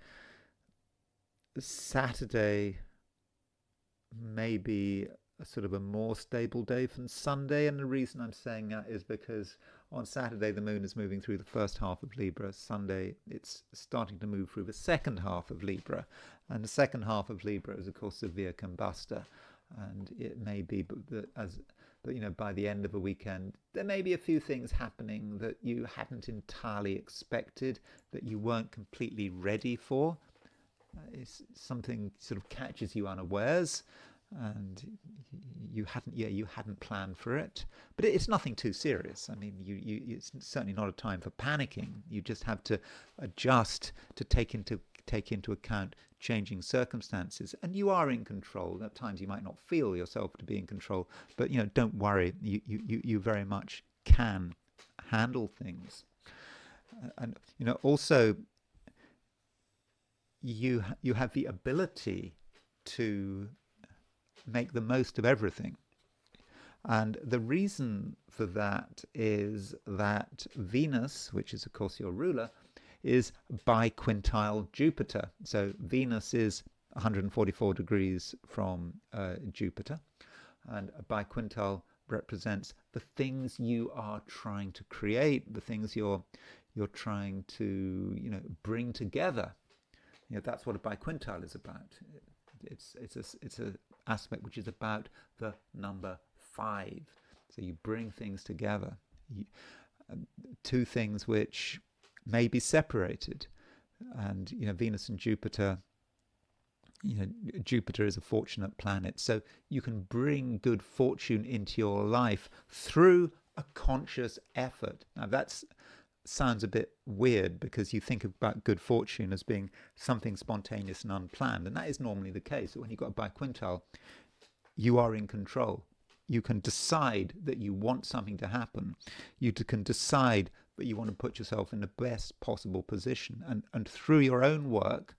Saturday may be a sort of a more stable day than Sunday, and the reason I'm saying that is because on Saturday the moon is moving through the first half of Libra. Sunday it's starting to move through the second half of Libra, and the second half of Libra is of course severe combustor, and it may be that by the end of the weekend there may be a few things happening that you hadn't entirely expected, that you weren't completely ready for. It's something sort of catches you unawares, and you hadn't planned for it. But it's nothing too serious. I mean, it's certainly not a time for panicking. You just have to adjust to take into account changing circumstances, and you are in control. At times you might not feel yourself to be in control, but don't worry. You very much can handle things, and also you have the ability to make the most of everything. And the reason for that is that Venus, which is of course your ruler, is biquintile Jupiter. So Venus is 144 degrees from Jupiter, and a biquintile represents the things you are trying to create, the things you're trying to bring together. That's what a biquintile is about. It's a aspect which is about the number 5. So you bring things together, two things which may be separated. And Venus and Jupiter, Jupiter is a fortunate planet, so you can bring good fortune into your life through a conscious effort. Now that sounds a bit weird, because you think about good fortune as being something spontaneous and unplanned, and that is normally the case. But when you've got a biquintile, you are in control. You can decide that you want something to happen. You can decide that you want to put yourself in the best possible position, and through your own work,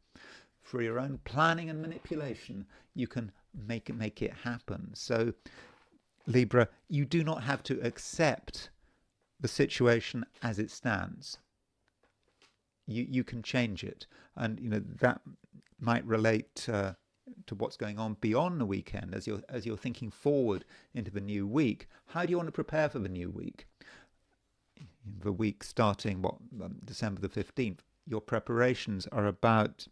through your own planning and manipulation, you can make it happen. So Libra, you do not have to accept the situation as it stands. You can change it, and that might relate to what's going on beyond the weekend as you're thinking forward into the new week. How do you want to prepare for the new week? The week starting December the 15th. Your preparations are about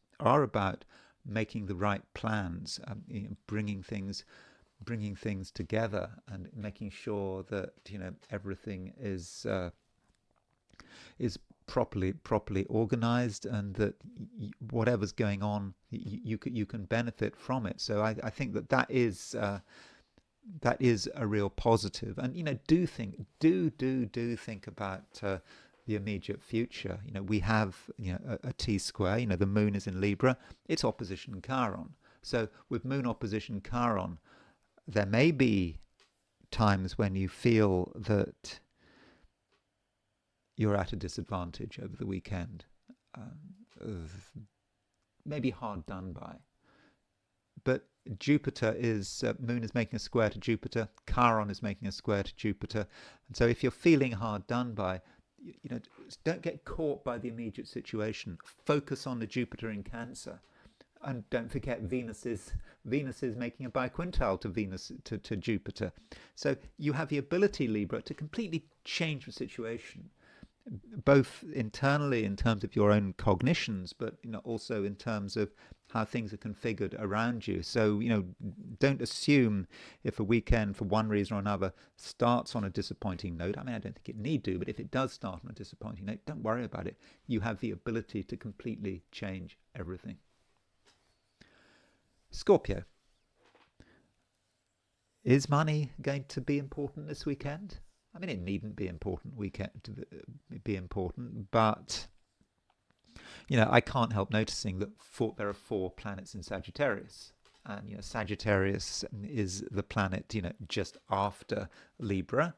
making the right plans, bringing things together, and making sure that everything is properly organized, and that whatever's going on, you can benefit from it. So I think that is a real positive. And do think about the immediate future. We have a T-square. The moon is in Libra. It's opposition Chiron. So with moon opposition Chiron, there may be times when you feel that you're at a disadvantage over the weekend, maybe hard done by. But Jupiter moon is making a square to Jupiter, Chiron is making a square to Jupiter. And so if you're feeling hard done by, don't get caught by the immediate situation. Focus on the Jupiter in Cancer. And don't forget Venus is making a biquintile to Jupiter. So you have the ability, Libra, to completely change the situation, both internally in terms of your own cognitions, but also in terms of how things are configured around you. So don't assume if a weekend for one reason or another starts on a disappointing note. I mean, I don't think it need to, but if it does start on a disappointing note, don't worry about it. You have the ability to completely change everything. Scorpio. Is money going to be important this weekend? I mean, it needn't be important but I can't help noticing that there are 4 planets in Sagittarius, and Sagittarius is the planet just after Libra,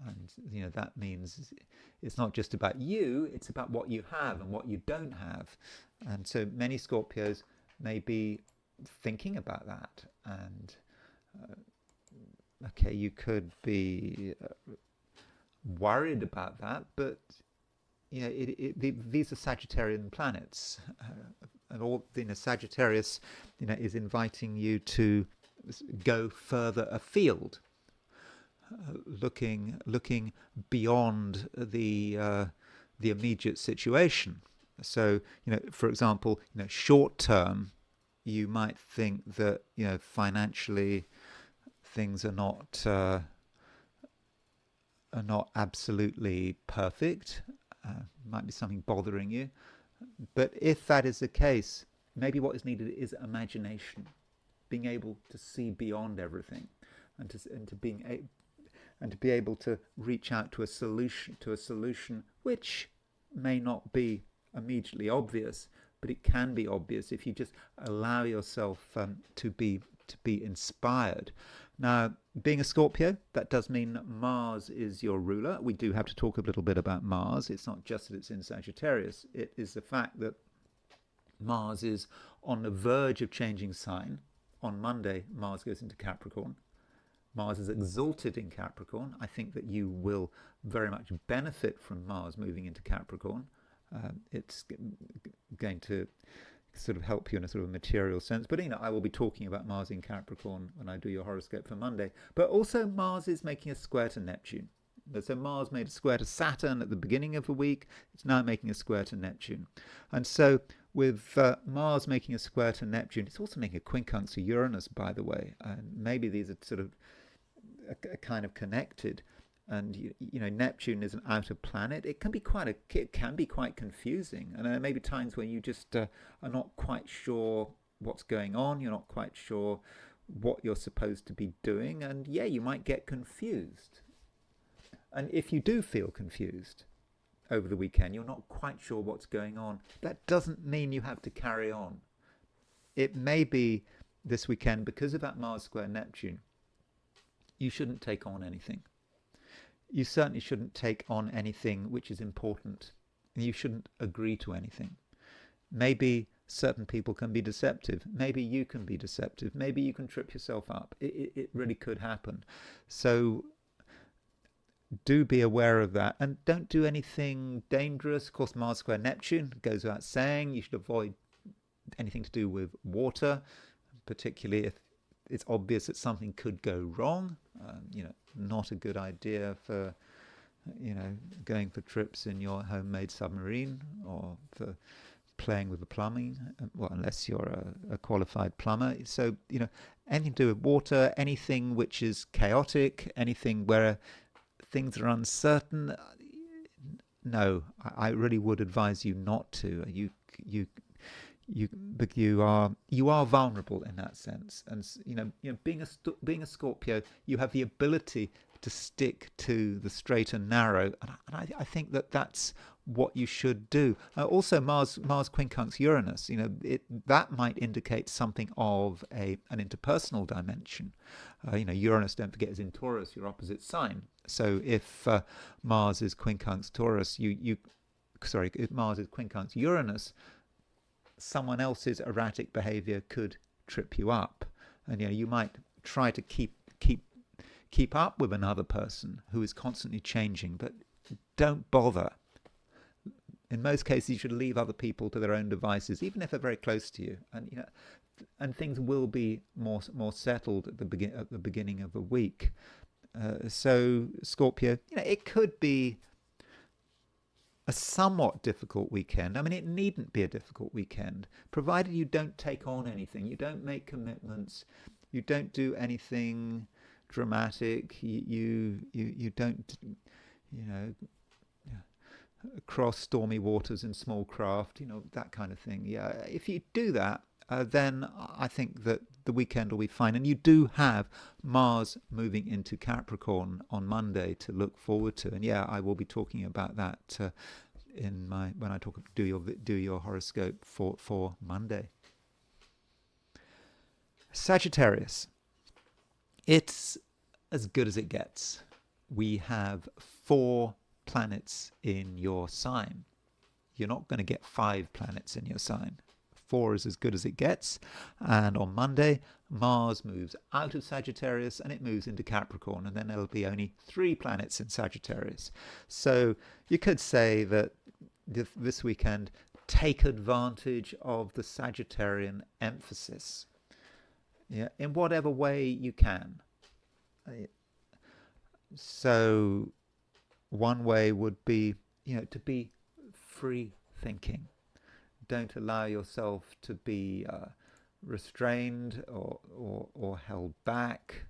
and that means it's not just about you; it's about what you have and what you don't have, and so many Scorpios may be thinking about that, and okay, you could be worried about that, but these are Sagittarian planets, and all Sagittarius is inviting you to go further afield, looking beyond the immediate situation. So for example, short term, you might think that financially things are not absolutely perfect. Might be something bothering you, but if that is the case, maybe what is needed is imagination, being able to see beyond everything, and to be able to reach out to a solution which may not be immediately obvious, but it can be obvious if you just allow yourself to be inspired. Now, being a Scorpio, that does mean Mars is your ruler. We do have to talk a little bit about Mars. It's not just that it's in Sagittarius. It is the fact that Mars is on the verge of changing sign. On Monday, Mars goes into Capricorn. Mars is exalted in Capricorn. I think that you will very much benefit from Mars moving into Capricorn. It's going to sort of help you in a sort of material sense, but I will be talking about Mars in Capricorn when I do your horoscope for Monday. But also Mars is making a square to Neptune. So Mars made a square to Saturn at the beginning of the week. It's now making a square to Neptune, and so with Mars making a square to Neptune, it's also making a quincunx to Uranus, by the way, and maybe these are sort of a kind of connected. And Neptune is an outer planet. It can be quite confusing, and there may be times when you just are not quite sure what's going on. You're not quite sure what you're supposed to be doing, and you might get confused. And if you do feel confused over the weekend, you're not quite sure what's going on, that doesn't mean you have to carry on. It may be this weekend, because of that Mars square Neptune, you shouldn't take on anything. You certainly shouldn't take on anything which is important. You shouldn't agree to anything. Maybe certain people can be deceptive. Maybe you can be deceptive. Maybe you can trip yourself up. It really could happen. So do be aware of that, and don't do anything dangerous. Of course, Mars square Neptune goes without saying. You should avoid anything to do with water, particularly if it's obvious that something could go wrong. Not a good idea for going for trips in your homemade submarine, or for playing with the plumbing, well, unless you're a qualified plumber. So anything to do with water, anything which is chaotic, anything where things are uncertain, no, I really would advise you not to. You are vulnerable in that sense, and being a Scorpio, you have the ability to stick to the straight and narrow, and I think that that's what you should do. Also, Mars quincunx Uranus, that might indicate something of an interpersonal dimension. Uranus, don't forget, is in Taurus, your opposite sign. So if Mars is quincunx Taurus, if Mars is quincunx Uranus, someone else's erratic behavior could trip you up, and you might try to keep up with another person who is constantly changing, but don't bother. In most cases, you should leave other people to their own devices, even if they're very close to you, and things will be more settled at the beginning of a week. So Scorpio, it could be a somewhat difficult weekend. I mean, it needn't be a difficult weekend, provided you don't take on anything, you don't make commitments, you don't do anything dramatic, you don't, cross stormy waters in small craft, that kind of thing. Yeah, if you do that, then I think that the weekend will be fine. And you do have Mars moving into Capricorn on Monday to look forward to. And yeah, I will be talking about that when I do your horoscope for Monday. Sagittarius, it's as good as it gets. We have 4 planets in your sign. You're not going to get 5 planets in your sign. 4 is as good as it gets. And on Monday, Mars moves out of Sagittarius and it moves into Capricorn, and then there'll be only 3 planets in Sagittarius. So you could say that this weekend, take advantage of the Sagittarian emphasis, in whatever way you can. So one way would be, to be free thinking. Don't allow yourself to be restrained or held back.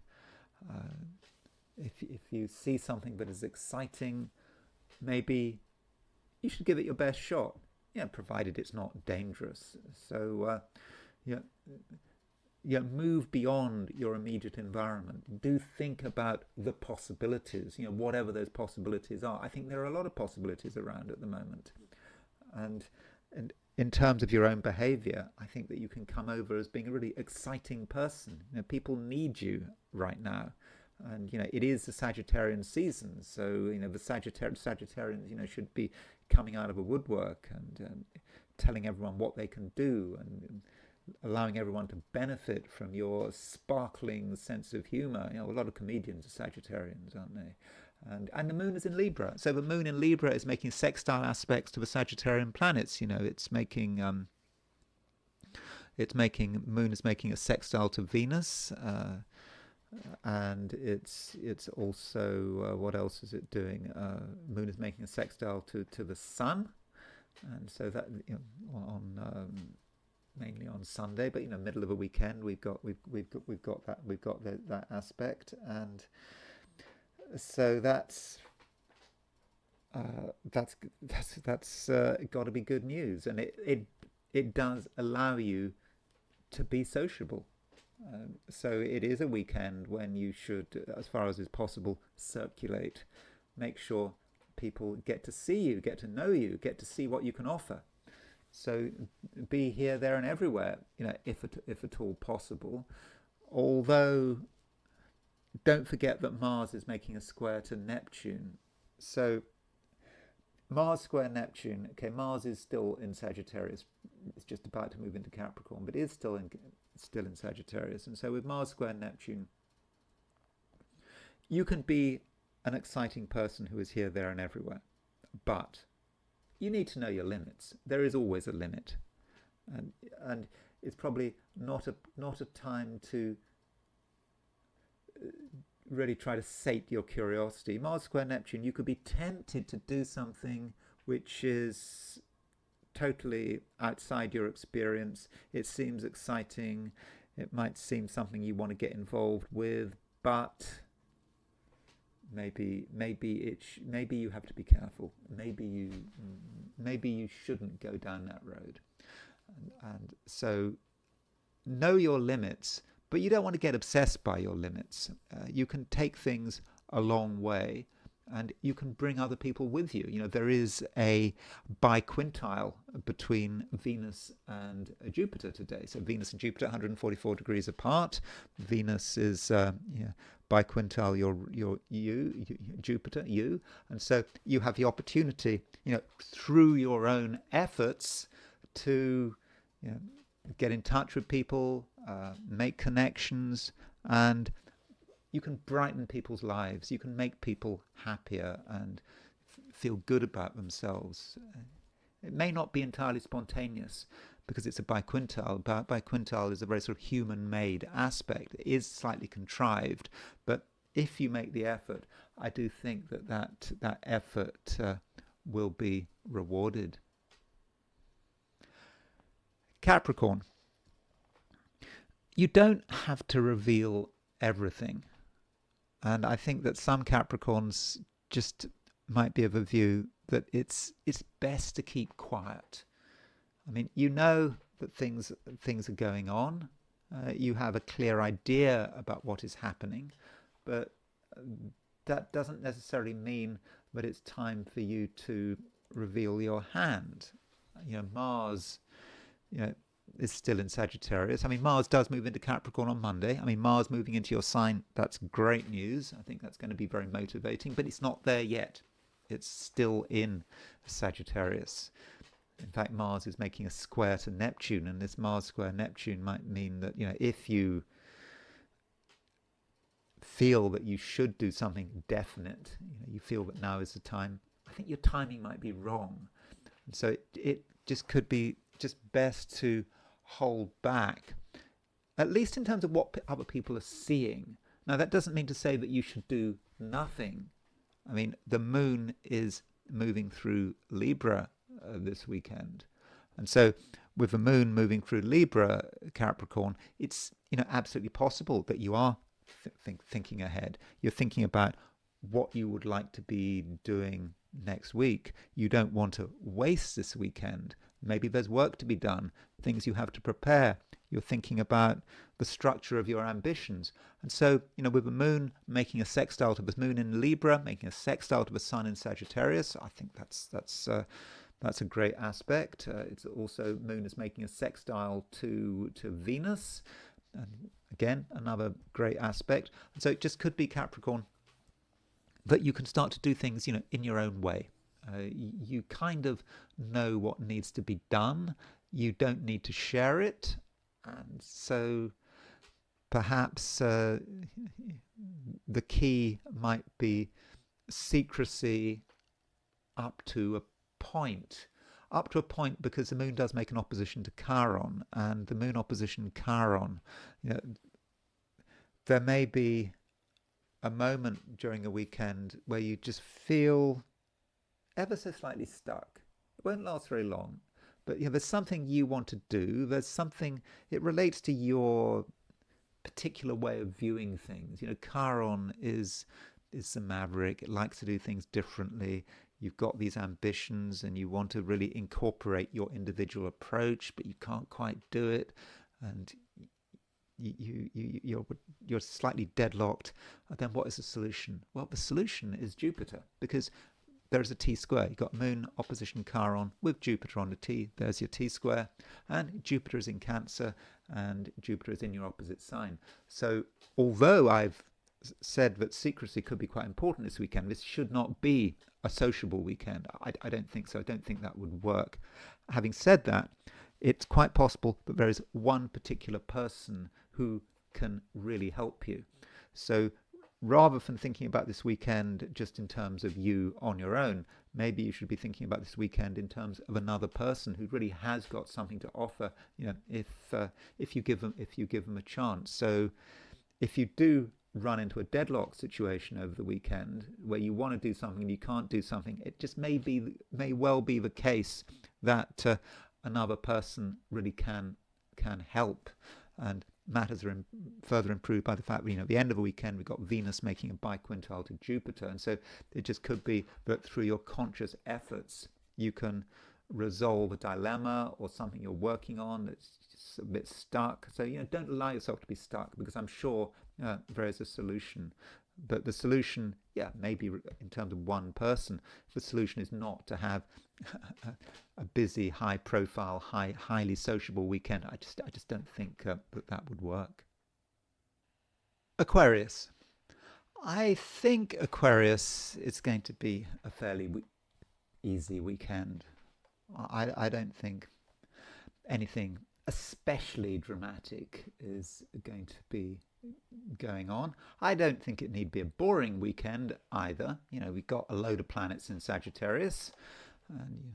If you see something that is exciting, maybe you should give it your best shot, provided it's not dangerous. So move beyond your immediate environment. Do think about the possibilities, whatever those possibilities are. I think there are a lot of possibilities around at the moment. And in terms of your own behavior, I think that you can come over as being a really exciting person. People need you right now. And, it is the Sagittarian season. So, the Sagittarians, should be coming out of a woodwork and telling everyone what they can do and allowing everyone to benefit from your sparkling sense of humor. A lot of comedians are Sagittarians, aren't they? And the moon is in Libra. So the moon in Libra is making sextile aspects to the Sagittarian planets. It's making moon is making a sextile to Venus, and it's also what else is it doing? Moon is making a sextile to the sun, and so that mainly on Sunday, but middle of a weekend we've got that aspect, and so that's got to be good news, and it does allow you to be sociable. So it is a weekend when you should, as far as is possible, circulate. Make sure people get to see you, get to know you, get to see what you can offer. So be here, there, and everywhere, if at all possible. Although, don't forget that Mars is making a square to Neptune. So Mars square Neptune. Okay, Mars is still in Sagittarius. It's just about to move into Capricorn, but is still in Sagittarius. And so with Mars square Neptune, you can be an exciting person who is here, there, and everywhere, but you need to know your limits. There is always a limit, and it's probably not a time to really try to sate your curiosity. Mars square Neptune, you could be tempted to do something which is totally outside your experience. It seems exciting. It might seem something you want to get involved with, but maybe you have to be careful. Maybe you shouldn't go down that road. And so know your limits, but you don't want to get obsessed by your limits. You can take things a long way, and you can bring other people with you. You know, there is a biquintile between Venus and Jupiter today. So Venus and Jupiter 144 degrees apart. Venus is biquintile Jupiter, you, and so you have the opportunity, you know, through your own efforts to, you know, get in touch with people, make connections, and you can brighten people's lives. You can make people happier and feel good about themselves. It may not be entirely spontaneous because it's a biquintile. Biquintile is a very sort of human-made aspect. It is slightly contrived, but if you make the effort, I do think that effort will be rewarded. Capricorn. You don't have to reveal everything. And I think that some Capricorns just might be of a view that it's best to keep quiet. I mean, you know that things are going on. You have a clear idea about what is happening, but that doesn't necessarily mean that it's time for you to reveal your hand. You know, Mars, you know, is still in Sagittarius. I mean, Mars does move into Capricorn on Monday. I mean, Mars moving into your sign, that's great news. I think that's going to be very motivating, but it's not there yet. It's still in Sagittarius. In fact, Mars is making a square to Neptune, and this Mars square Neptune might mean that, you know, if you feel that you should do something definite, you know, you feel that now is the time, I think your timing might be wrong. And so it just could be just best to hold back, at least in terms of what other people are seeing. Now, that doesn't mean to say that you should do nothing. I mean, the moon is moving through Libra this weekend. And so with the moon moving through Libra, Capricorn, it's, you know, absolutely possible that you are thinking ahead. You're thinking about what you would like to be doing next week. You don't want to waste this weekend. Maybe there's work to be done, things you have to prepare. You're thinking about the structure of your ambitions. And so, you know, with the moon making a sextile to the moon in Libra, making a sextile to the sun in Sagittarius, I think that's a great aspect. It's also, moon is making a sextile to Venus. And again, another great aspect. And so it just could be, Capricorn, that you can start to do things, you know, in your own way. You kind of know what needs to be done. You don't need to share it. And so perhaps the key might be secrecy up to a point. Up to a point, because the moon does make an opposition to Chiron, and the moon opposition Chiron, you know, there may be a moment during a weekend where you just feel ever so slightly stuck. It won't last very long, but, you know, there's something you want to do. There's something, it relates to your particular way of viewing things. You know, Chiron is the maverick. It likes to do things differently. You've got these ambitions and you want to really incorporate your individual approach, but you can't quite do it, and you're slightly deadlocked. And then what is the solution? Well, the solution is Jupiter, because there's a T-square. You've got moon opposition Chiron with Jupiter on the T. There's your T-square. And Jupiter is in Cancer, and Jupiter is in your opposite sign. So although I've said that secrecy could be quite important this weekend, this should not be a sociable weekend. I don't think so. I don't think that would work. Having said that, it's quite possible that there is one particular person who can really help you. So rather than thinking about this weekend just in terms of you on your own, maybe you should be thinking about this weekend in terms of another person who really has got something to offer, you know, if you give them a chance. So if you do run into a deadlock situation over the weekend where you want to do something and you can't do something, it just may well be the case that another person really can help. And matters are further improved by the fact that, you know, at the end of the weekend we've got Venus making a biquintile to Jupiter, and so it just could be that through your conscious efforts you can resolve a dilemma or something you're working on that's just a bit stuck. So, you know, don't allow yourself to be stuck, because I'm sure there is a solution. But the solution, yeah, maybe in terms of one person, the solution is not to have a busy, high-profile, highly sociable weekend. I just don't think that would work. Aquarius. I think Aquarius is going to be a fairly easy weekend. I don't think anything especially dramatic is going to be going on. I don't think it need be a boring weekend either. We've got a load of planets in Sagittarius, and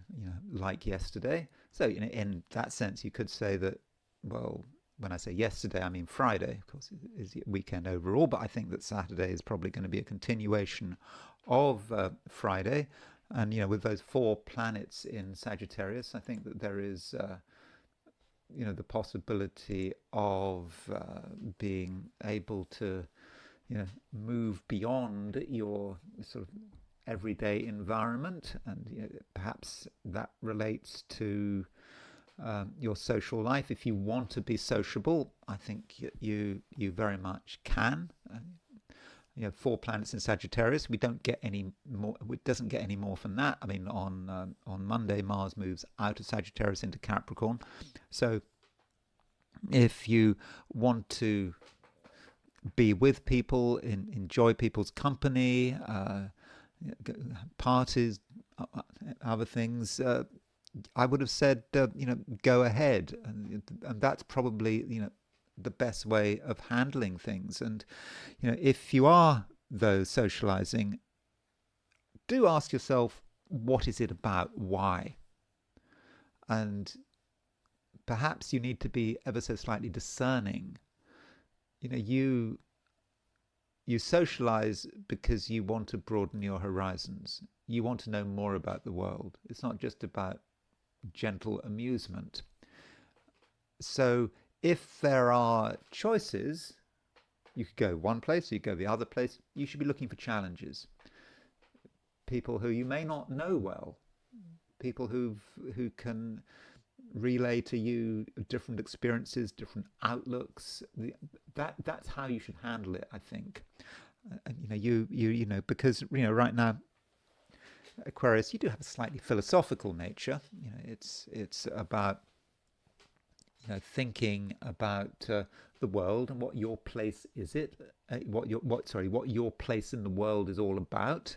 like yesterday. So in that sense, you could say that. Well, when I say yesterday, I mean Friday. Of course, it is weekend overall, but I think that Saturday is probably going to be a continuation of Friday. And with those 4 planets in Sagittarius, I think that there is the possibility of being able to move beyond your sort of everyday environment, and perhaps that relates to your social life. If you want to be sociable, I think you very much can. 4 planets in Sagittarius. We don't get any more. It doesn't get any more from that. I mean, on Monday, Mars moves out of Sagittarius into Capricorn. So, if you want to be with people, enjoy people's company, parties, other things, I would have said, go ahead, and that's probably the best way of handling things. And if you are though socializing, do ask yourself, what is it about? Why? And perhaps you need to be ever so slightly discerning. You socialize because you want to broaden your horizons. You want to know more about the world. It's not just about gentle amusement. So if there are choices, you could go one place, you could go the other place. You should be looking for challenges. People who you may not know well, people who can relay to you different experiences, different outlooks. That's how you should handle it, I think. Because right now, Aquarius, you do have a slightly philosophical nature. It's about thinking about the world and what your place is. What your place in the world is all about.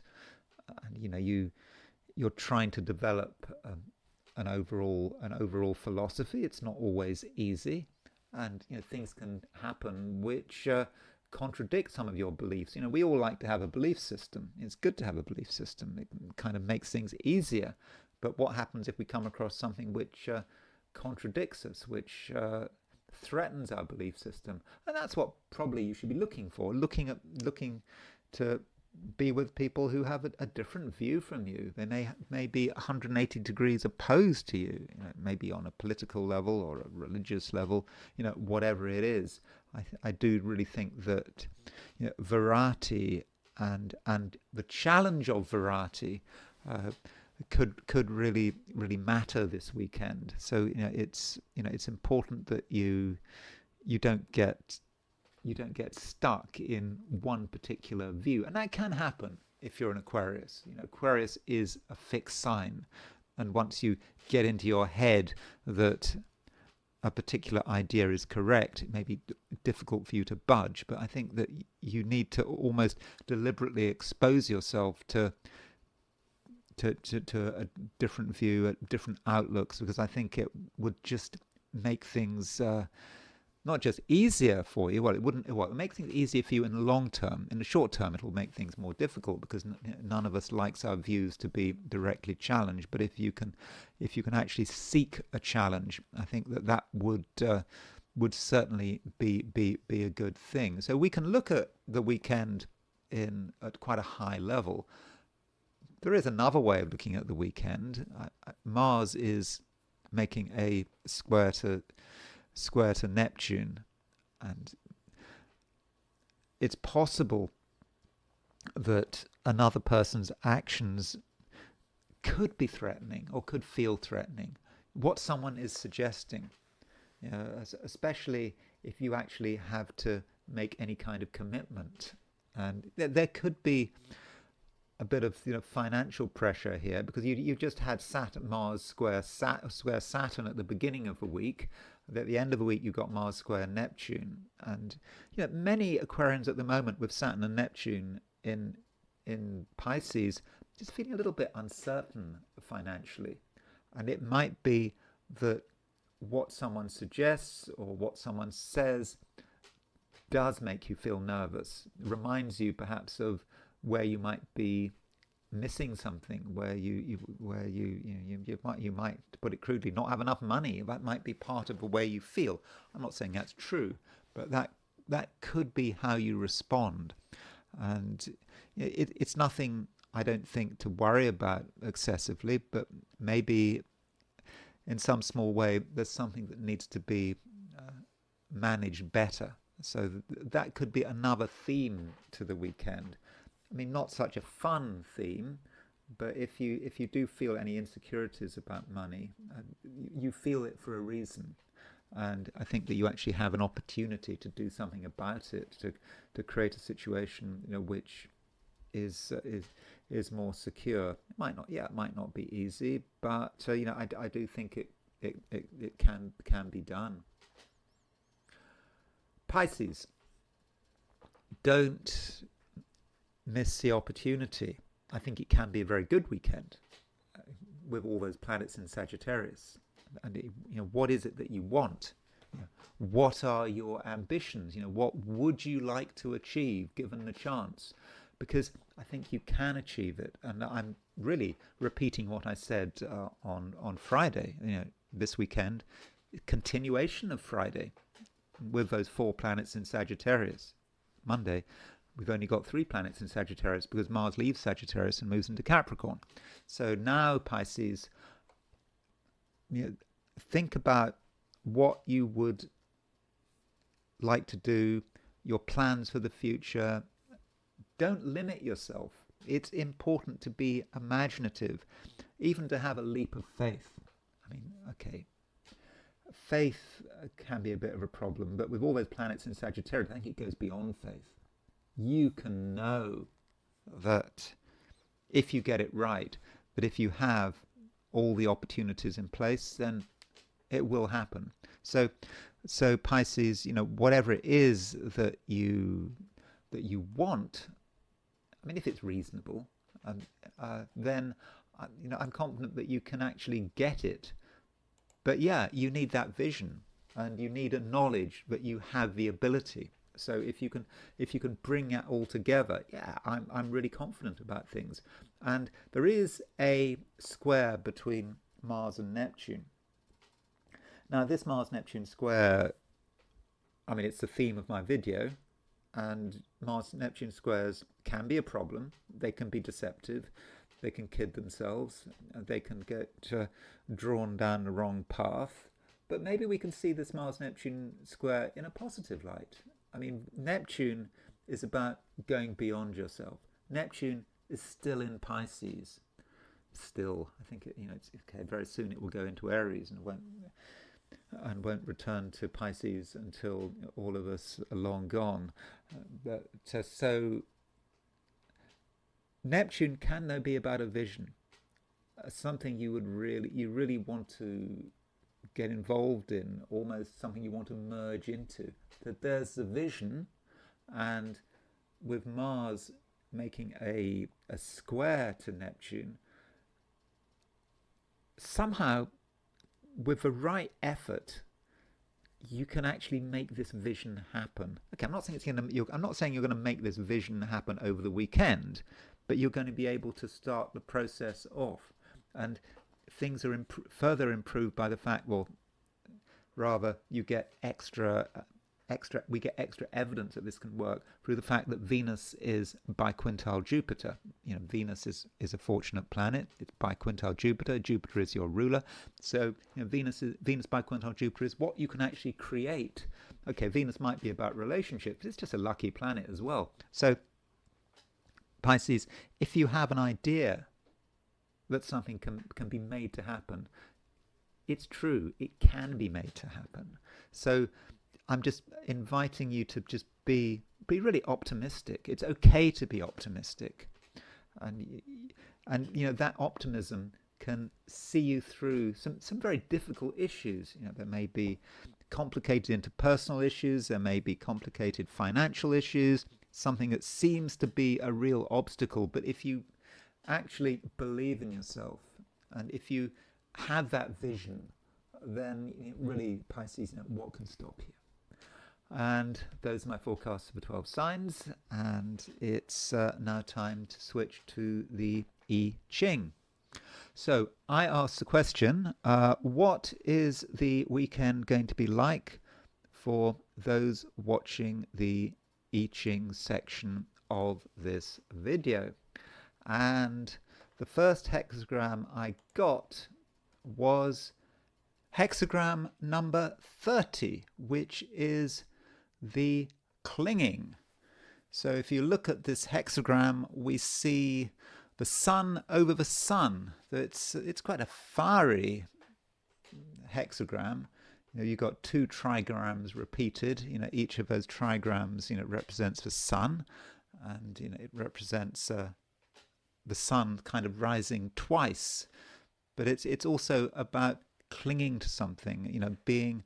And you're trying to develop an overall philosophy. It's not always easy, and things can happen which contradict some of your beliefs. We all like to have a belief system. It's good to have a belief system. It kind of makes things easier. But what happens if we come across something which contradicts us, which threatens our belief system? And that's what probably you should be looking for. Looking to be with people who have a different view from you. They may be 180 degrees opposed to you. Maybe on a political level or a religious level. Whatever it is. I do really think that variety and the challenge of variety could really matter this weekend. So it's important that you don't get stuck in one particular view, and that can happen if you're an Aquarius. Aquarius is a fixed sign, and once you get into your head that a particular idea is correct, it may be difficult for you to budge. But I think that you need to almost deliberately expose yourself to a different view, at different outlooks, because I think it would just make things not just easier for you. Well, it wouldn't. Well, it would make things easier for you in the long term. In the short term, it will make things more difficult because none of us likes our views to be directly challenged. But if you can actually seek a challenge, I think that would certainly be a good thing. So we can look at the weekend at quite a high level. There is another way of looking at the weekend. Mars is making a square to Neptune, and it's possible that another person's actions could be threatening or could feel threatening. What someone is suggesting, especially if you actually have to make any kind of commitment And there could be a bit of financial pressure here, because you just had Saturn Mars square Saturn at the beginning of the week. At the end of the week, you got Mars square Neptune, and many Aquarians at the moment with Saturn and Neptune in Pisces just feeling a little bit uncertain financially, and it might be that what someone suggests or what someone says does make you feel nervous, reminds you perhaps of where you might be missing something, where you might, to put it crudely, not have enough money. That might be part of the way you feel. I'm not saying that's true, but that could be how you respond, and it's nothing, I don't think, to worry about excessively, but maybe in some small way there's something that needs to be managed better. So that could be another theme to the weekend. I mean, not such a fun theme, but if you do feel any insecurities about money, you feel it for a reason, and I think that you actually have an opportunity to do something about it, to create a situation which is more secure. It might not be easy, but I do think it can be done. Pisces, don't miss the opportunity. I think it can be a very good weekend with all those planets in Sagittarius. And what is it that you want? What are your ambitions? What would you like to achieve given the chance? Because I think you can achieve it. And I'm really repeating what I said on Friday. This weekend, continuation of Friday with those 4 planets in Sagittarius. Monday, we've only got 3 planets in Sagittarius because Mars leaves Sagittarius and moves into Capricorn. So now, Pisces, think about what you would like to do, your plans for the future. Don't limit yourself. It's important to be imaginative, even to have a leap of faith. I mean, okay, faith can be a bit of a problem, but with all those planets in Sagittarius, I think it goes beyond faith. You can know that if you get it right, that if you have all the opportunities in place, then it will happen. So Pisces, whatever it is that you want, I mean, if it's reasonable, then I'm confident that you can actually get it. But yeah, you need that vision, and you need a knowledge that you have the ability. So if you can bring that all together, yeah, I'm really confident about things. And there is a square between Mars and Neptune. Now, this Mars-Neptune square, I mean, it's the theme of my video, and Mars-Neptune squares can be a problem. They can be deceptive. They can kid themselves. They can get drawn down the wrong path. But maybe we can see this Mars-Neptune square in a positive light. I mean, Neptune is about going beyond yourself. Neptune is still in Pisces. Still, I think it's okay. Very soon it will go into Aries and won't return to Pisces until all of us are long gone. So Neptune can though be about a vision, something you really want to get involved in, almost something you want to merge into. That there's the vision, and with Mars making a square to Neptune, somehow with the right effort you can actually make this vision happen. Okay, I'm not saying you're going to make this vision happen over the weekend, but you're going to be able to start the process off, and things are further improved by the fact, well, rather, you get we get extra evidence that this can work through the fact that Venus is biquintile Jupiter. Venus is a fortunate planet. It's biquintile Jupiter. Jupiter is your ruler. So Venus biquintile Jupiter is what you can actually create. Okay, Venus might be about relationships, but it's just a lucky planet as well. So Pisces, if you have an idea that something can be made to happen, it's true, it can be made to happen. So I'm just inviting you to just be really optimistic. It's okay to be optimistic, and that optimism can see you through some very difficult issues. There may be complicated interpersonal issues, there may be complicated financial issues, something that seems to be a real obstacle. But if you actually believe in yourself, and if you have that vision, then really, Pisces, what can stop you? And those are my forecasts for 12 signs, and it's now time to switch to the I Ching. So I asked the question, what is the weekend going to be like for those watching the I Ching section of this video? And the first hexagram I got was hexagram number 30, which is the clinging. So if you look at this hexagram, we see the sun over the sun. It's quite a fiery hexagram. You've got two trigrams repeated. Each of those trigrams represents the sun, and it represents the sun kind of rising twice. But it's also about clinging to something, being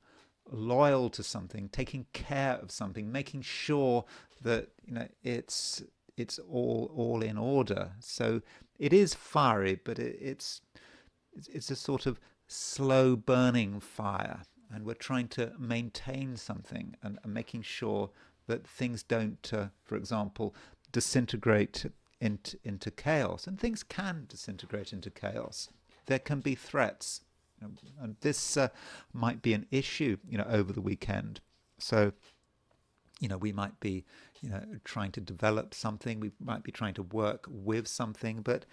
loyal to something, taking care of something, making sure that it's all in order. So it is fiery, but it's a sort of slow burning fire, and we're trying to maintain something and making sure that things don't, for example, disintegrate into chaos. And things can disintegrate into chaos. There can be threats. And this might be an issue, over the weekend. So, we might be, trying to develop something. We might be trying to work with something, but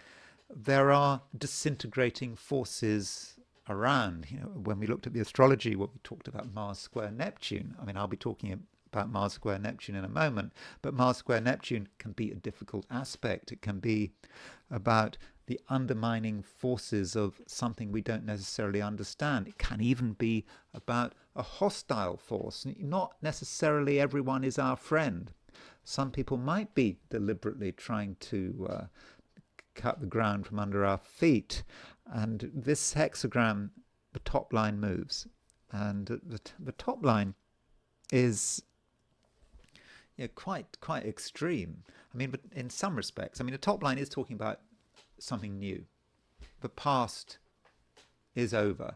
there are disintegrating forces around. When we looked at the astrology, what we talked about Mars square Neptune. I mean, I'll be talking about Mars square Neptune in a moment, but Mars square Neptune can be a difficult aspect. It can be about the undermining forces of something we don't necessarily understand. It can even be about a hostile force. Not necessarily everyone is our friend. Some people might be deliberately trying to cut the ground from under our feet. And this hexagram, the top line moves. And the top line is quite extreme. I mean, but in some respects, the top line is talking about something new. The past is over.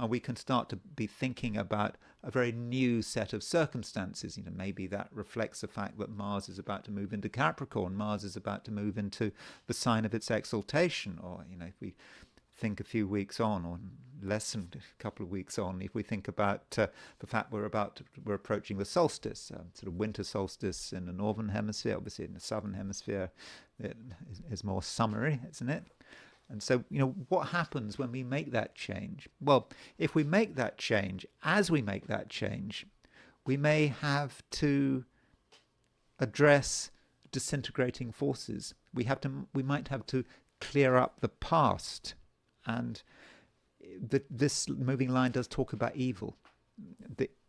We can start to be thinking about a very new set of circumstances. Maybe that reflects the fact that Mars is about to move into Capricorn. Mars is about to move into the sign of its exaltation. Or, if we think a few weeks on, or less than a couple of weeks on, if we think about the fact we're approaching the solstice, sort of winter solstice in the northern hemisphere. Obviously in the southern hemisphere it is more summery, isn't it? And so, what happens when we make that change? Well, if we make that change, as we make that change, we may have to address disintegrating forces. We might have to clear up the past. And this moving line does talk about evil.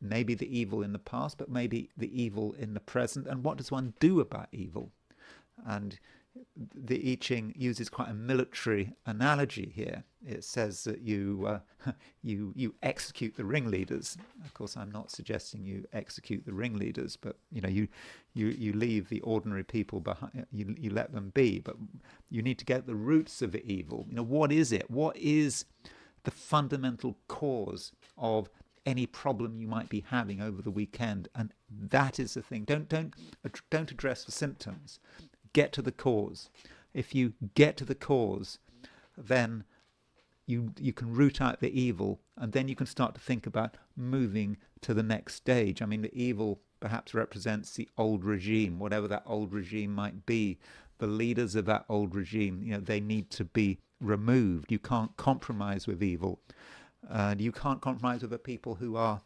Maybe the evil in the past, but maybe the evil in the present. And what does one do about evil? And the I Ching uses quite a military analogy here. It says that you execute the ringleaders. Of course, I'm not suggesting you execute the ringleaders, but you leave the ordinary people behind. You let them be, but you need to get the roots of the evil. What is it? What is the fundamental cause of any problem you might be having over the weekend? And that is the thing. Don't address the symptoms. Get to the cause. If you get to the cause, then you can root out the evil, and then you can start to think about moving to the next stage. The evil perhaps represents the old regime, whatever that old regime might be. The leaders of that old regime, they need to be removed. You can't compromise with evil. You can't compromise with the people who are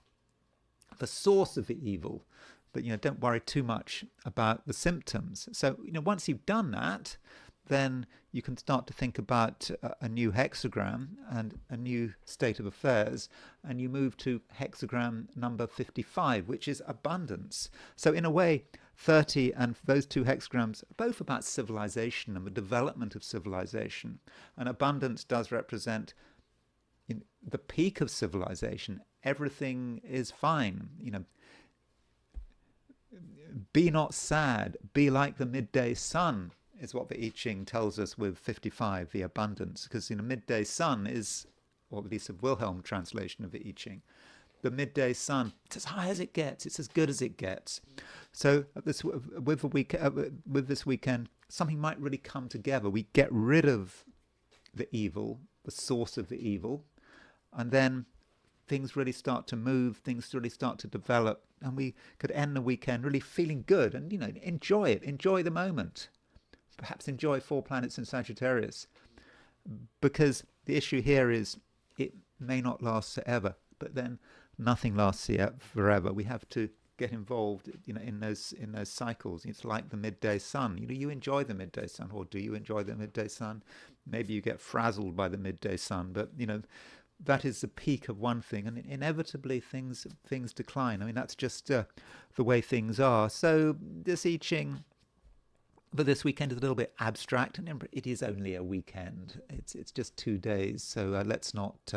the source of the evil. But don't worry too much about the symptoms. So once you've done that, then you can start to think about a new hexagram and a new state of affairs, and you move to hexagram number 55, which is abundance. So in a way, 30 and those two hexagrams are both about civilization and the development of civilization. And abundance does represent in the peak of civilization. Everything is fine. Be not sad, be like the midday sun, is what the I Ching tells us with 55, the abundance. Because midday sun is, or at least a Wilhelm translation of the I Ching, the midday sun, it's as high as it gets, it's as good as it this. So with this weekend, something might really come together. We get rid of the evil, the source of the evil, and then things really start to move, things really start to develop, and we could end the weekend really feeling good and, enjoy it, enjoy the moment. Perhaps enjoy 4 planets in Sagittarius. Because the issue here is it may not last forever, but then nothing lasts forever. We have to get involved, in those cycles. It's like the midday sun. You enjoy the midday sun, or do you enjoy the midday sun? Maybe you get frazzled by the midday sun, but that is the peak of one thing, and inevitably things decline. I mean, that's just the way things are. So this I Ching for this weekend is a little bit abstract, and it is only a weekend. It's just 2 days, so let's not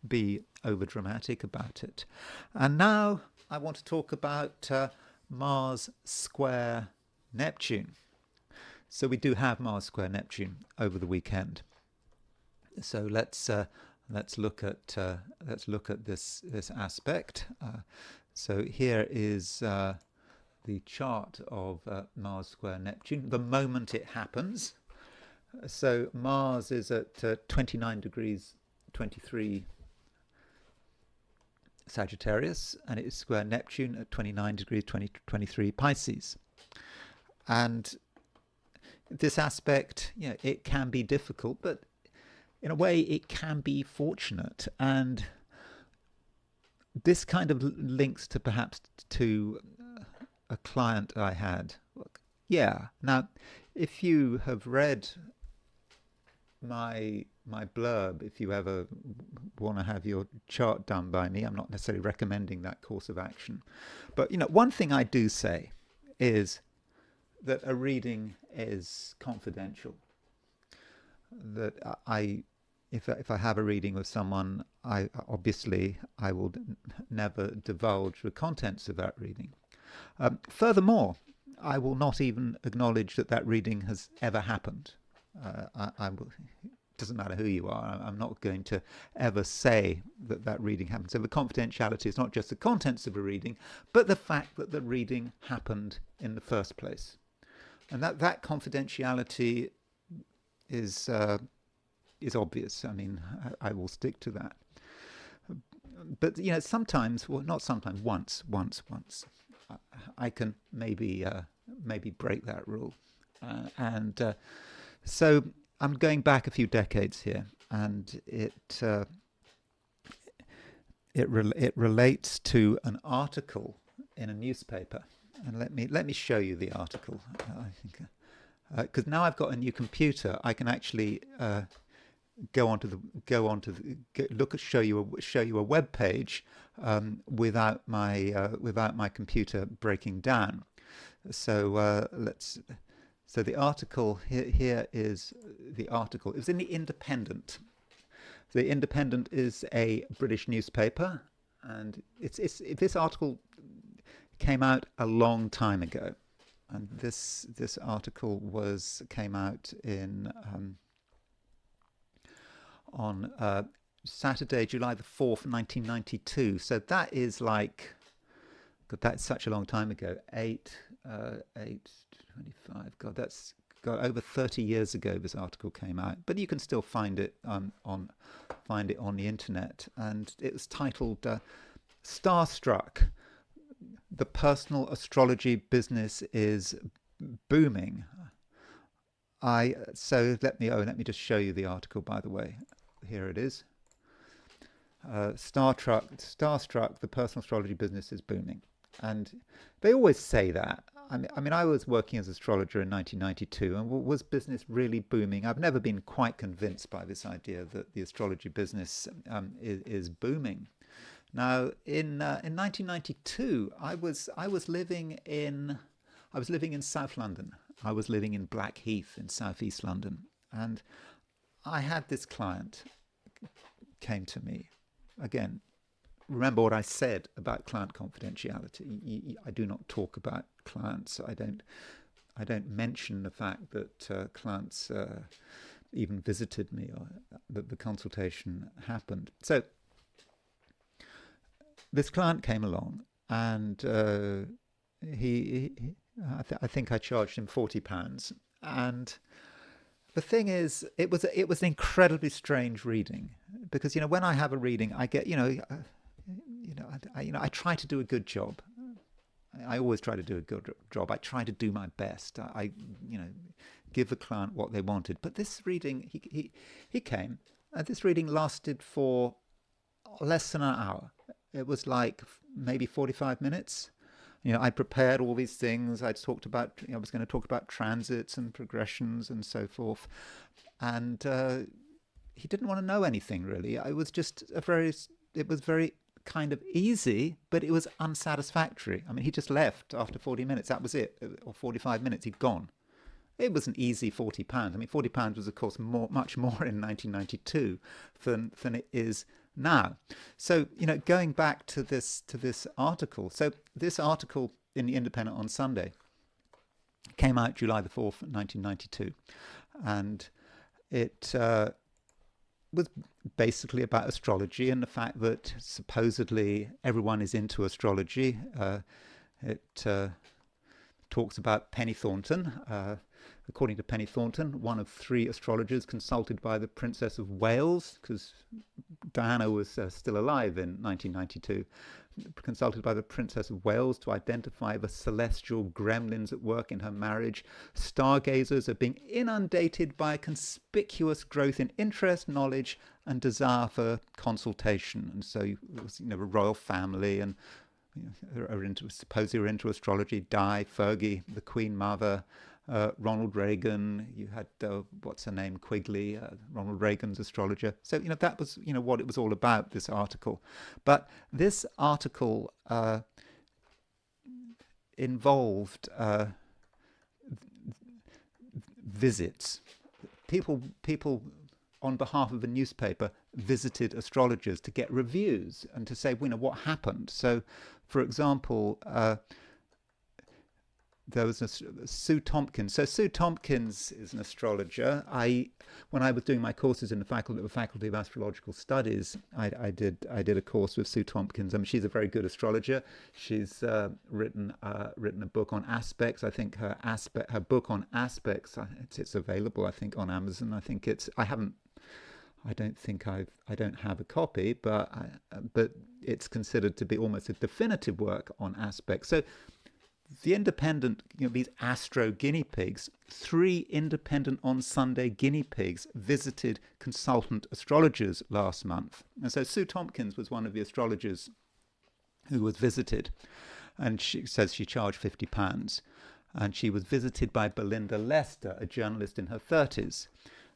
be over dramatic about it. And now I want to talk about Mars square Neptune. So we do have Mars square Neptune over the weekend. So let's look at this aspect. So here is the chart of Mars square Neptune, the moment it happens. So Mars is at 29 degrees 23 Sagittarius, and it is square Neptune at 29 degrees 23 Pisces. And this aspect, it can be difficult, but in a way it can be fortunate. And this kind of links to perhaps to a client I had. Now, if you have read my blurb, if you ever want to have your chart done by me, I'm not necessarily recommending that course of action. But one thing I do say is that a reading is confidential. That if I have a reading with someone, I will never divulge the contents of that reading. Furthermore, I will not even acknowledge that reading has ever happened. It doesn't matter who you are. I'm not going to ever say that reading happened. So the confidentiality is not just the contents of a reading, but the fact that the reading happened in the first place. And that confidentiality is obvious. I mean, I will stick to that. But sometimes, well, not sometimes, once, I can maybe break that rule. So I'm going back a few decades here, and it relates to an article in a newspaper. And let me show you the article. I think because now I've got a new computer, I can actually show you a web page without my computer breaking down. So So the article here is the article. It was in the Independent. The Independent is a British newspaper, and this article came out a long time ago, and this article came out in on Saturday, July the 4th, 1992. So that is like, God, that's such a long time ago. 25. God, that's over 30 years ago. This article came out, but you can still find it on the internet, and it was titled "Starstruck: The Personal Astrology Business is Booming." Let me just show you the article. By the way, here it is. Starstruck: The Personal Astrology Business is Booming, and they always say that. I was working as an astrologer in 1992, and was business really booming? I've never been quite convinced by this idea that the astrology business is booming. Now, in 1992, I was living in South London. I was living in Blackheath in Southeast London, and I had this client came to me again. Remember what I said about client confidentiality. I do not talk about clients. I don't mention the fact that clients even visited me, or that the consultation happened. So this client came along, and I think I charged him £40, and the thing is, it was an incredibly strange reading, because when I have a reading, I get I try to do a good job. I always try to do a good job. I try to do my best. I give the client what they wanted. But this reading, he came, and this reading lasted for less than an hour. It was like maybe 45 minutes. I prepared all these things. I talked about, I was going to talk about transits and progressions and so forth. And he didn't want to know anything really. It was very kind of easy, but it was unsatisfactory. I mean, he just left after 40 minutes. That was it. Or 45 minutes, he'd gone. It was an easy £40. I mean, £40 was, of course, much more in 1992 than it is now. So, going back to this article. So this article in the Independent on Sunday came out July the 4th, 1992. And it was basically about astrology and the fact that supposedly everyone is into astrology. It talks about Penny Thornton. According to Penny Thornton, one of 3 astrologers consulted by the Princess of Wales, because Diana was still alive in 1992, consulted by the Princess of Wales to identify the celestial gremlins at work in her marriage. Stargazers are being inundated by a conspicuous growth in interest, knowledge, and desire for consultation. And so, it was, a royal family, and supposedly are into astrology. Di, Fergie, the Queen Mother, Ronald Reagan. You had what's her name, Quigley, Ronald Reagan's astrologer. So that was what it was all about, this article. But this article involved visits. People on behalf of the newspaper visited astrologers to get reviews and to say what happened. So, for example, there was Sue Tompkins. So Sue Tompkins is an astrologer. When I was doing my courses in the Faculty of Astrological Studies, I did a course with Sue Tompkins. I mean, she's a very good astrologer. She's written a book on aspects. I think her book on aspects, it's available, I think, on Amazon. I don't have a copy, but it's considered to be almost a definitive work on aspects. So the Independent, these astro guinea pigs, 3 Independent on Sunday guinea pigs visited consultant astrologers last month. And so Sue Tompkins was one of the astrologers who was visited, and she says she charged £50. And she was visited by Belinda Lester, a journalist in her 30s.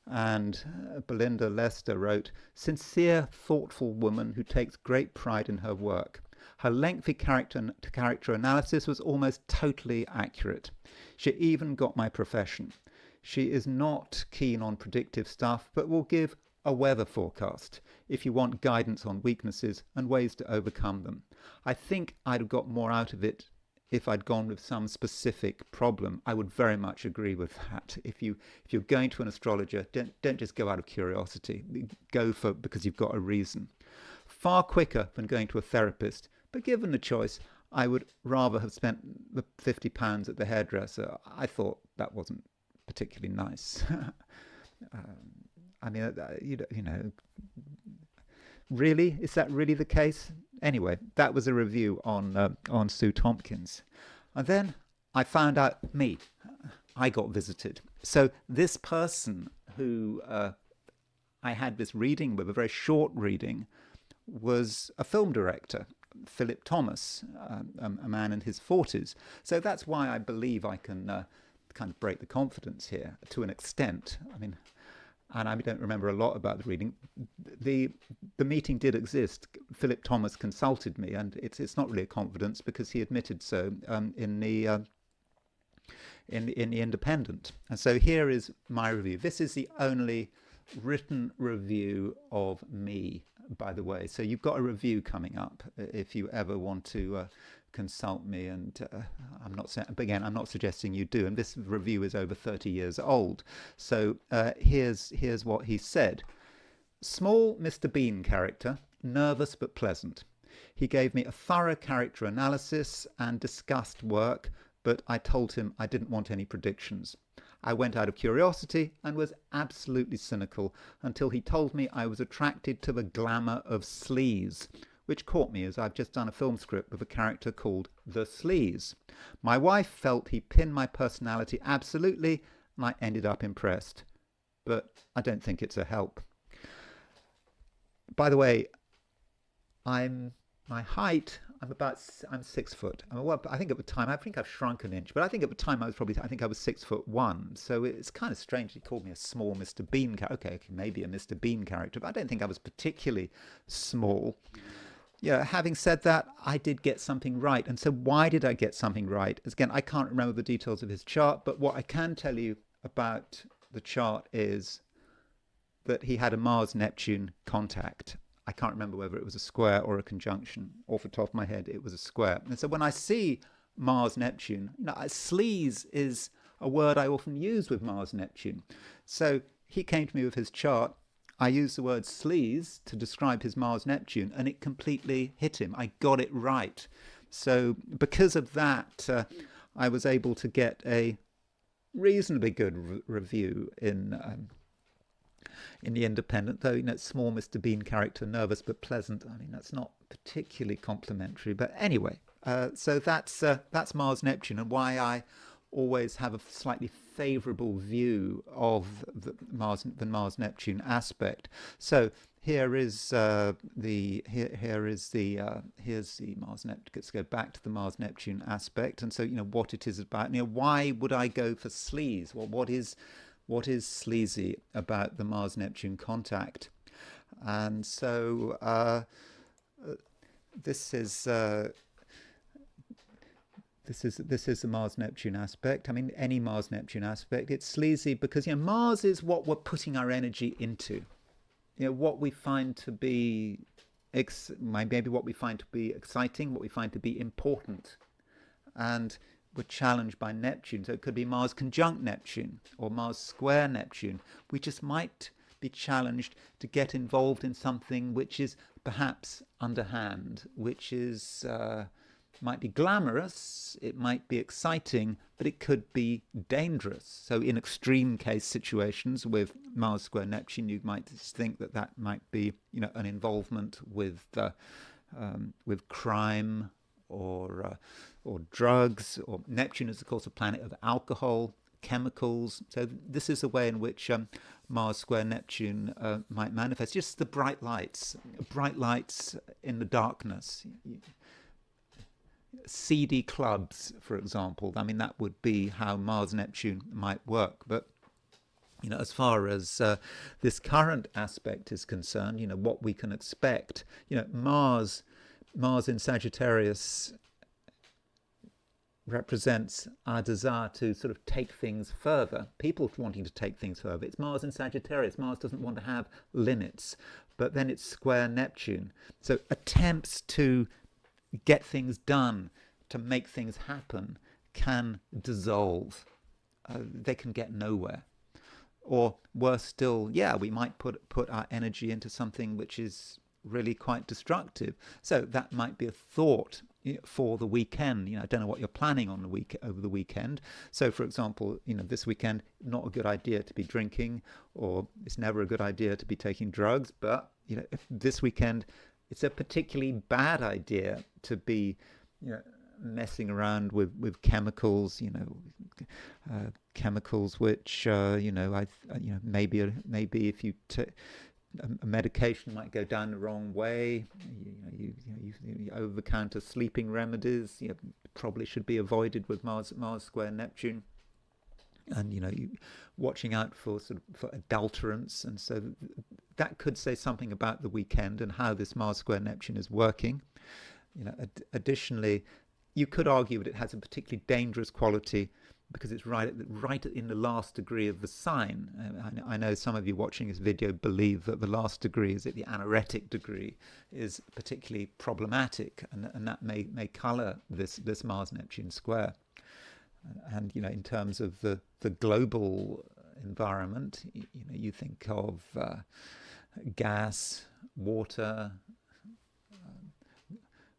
And Belinda Lester wrote, "Sincere, thoughtful woman who takes great pride in her work. Her lengthy character analysis was almost totally accurate. She even got my profession. She is not keen on predictive stuff, but will give a weather forecast if you want guidance on weaknesses and ways to overcome them. I think I'd have got more out of it if I'd gone with some specific problem." I would very much agree with that. If you're going to an astrologer, don't just go out of curiosity. Go because you've got a reason. Far quicker than going to a therapist. But given the choice, I would rather have spent the £50 at the hairdresser. I thought that wasn't particularly nice. I mean, really, is that really the case? Anyway, that was a review on Sue Tompkins. And then I found out I got visited. So this person who I had this reading with, a very short reading, was a film director. Philip Thomas, a man in his 40s. So that's why I believe I can kind of break the confidence here to an extent. I mean, and I don't remember a lot about the reading. The meeting did exist. Philip Thomas consulted me, and it's not really a confidence because he admitted so in the Independent. And so here is my review. This is the only written review of me, by the way. So you've got a review coming up if you ever want to consult me. And I'm not suggesting you do. And this review is over 30 years old. So here's what he said. Small Mr. Bean character, nervous but pleasant. He gave me a thorough character analysis and discussed work, but I told him I didn't want any predictions. I went out of curiosity and was absolutely cynical until he told me I was attracted to the glamour of sleaze, which caught me as I've just done a film script with a character called The Sleaze. My wife felt he pinned my personality absolutely, and I ended up impressed. But I don't think it's a help. By the way, my height, I'm 6 foot. I think at the time, I think I've shrunk an inch, but I think at the time I think I was 6'1". So it's kind of strange he called me a small Mr. Bean character. Okay, maybe a Mr. Bean character, but I don't think I was particularly small. Yeah, having said that, I did get something right. And so why did I get something right? Again, I can't remember the details of his chart, but what I can tell you about the chart is that he had a Mars-Neptune contact. I can't remember whether it was a square or a conjunction. Off the top of my head, it was a square. And so when I see Mars-Neptune, sleaze is a word I often use with Mars-Neptune. So he came to me with his chart. I used the word sleaze to describe his Mars-Neptune, and it completely hit him. I got it right. So because of that, I was able to get a reasonably good review in the Independent, though, small Mr. Bean character, nervous but pleasant. I mean, that's not particularly complimentary. But anyway, so that's Mars-Neptune, and why I always have a slightly favourable view of the Mars-Neptune aspect. So here's the Mars-Neptune. Let's go back to the Mars-Neptune aspect, and so what it is about. Why would I go for sleaze? Well, what is sleazy about the Mars-Neptune contact? And so this is the Mars-Neptune aspect. I mean, any Mars-Neptune aspect. It's sleazy because Mars is what we're putting our energy into. What we find to be maybe what we find to be exciting, what we find to be important, and we're challenged by Neptune. So it could be Mars conjunct Neptune or Mars square Neptune. We just might be challenged to get involved in something which is perhaps underhand, which is might be glamorous, it might be exciting, but it could be dangerous. So in extreme case situations with Mars square Neptune, you might think that might be an involvement with crime or drugs. Or Neptune is, of course, a planet of alcohol, chemicals. So this is a way in which Mars square Neptune might manifest. Just the bright lights in the darkness. Seedy clubs, for example. I mean, that would be how Mars-Neptune might work. But as far as this current aspect is concerned, what we can expect, Mars in Sagittarius represents our desire to sort of take things further. People wanting to take things further. It's Mars in Sagittarius. Mars doesn't want to have limits. But then it's square Neptune. So attempts to get things done, to make things happen, can dissolve. They can get nowhere. Or worse still, we might put our energy into something which is really quite destructive. So that might be a thought for the weekend. I don't know what you're planning on over the weekend. So, for example, this weekend, not a good idea to be drinking, or it's never a good idea to be taking drugs. But if this weekend, it's a particularly bad idea to be, messing around with chemicals. Chemicals which maybe if you a medication might go down the wrong way. You over-the-counter sleeping remedies, probably should be avoided with Mars square Neptune. And you watching out for for adulterants, and so that could say something about the weekend and how this Mars square Neptune is working. Additionally, you could argue that it has a particularly dangerous quality because it's right in the last degree of the sign. I know some of you watching this video believe that the last degree, is it the anaretic degree, is particularly problematic, and that may colour this Mars Neptune square. And in terms of the global environment, you think of gas, water.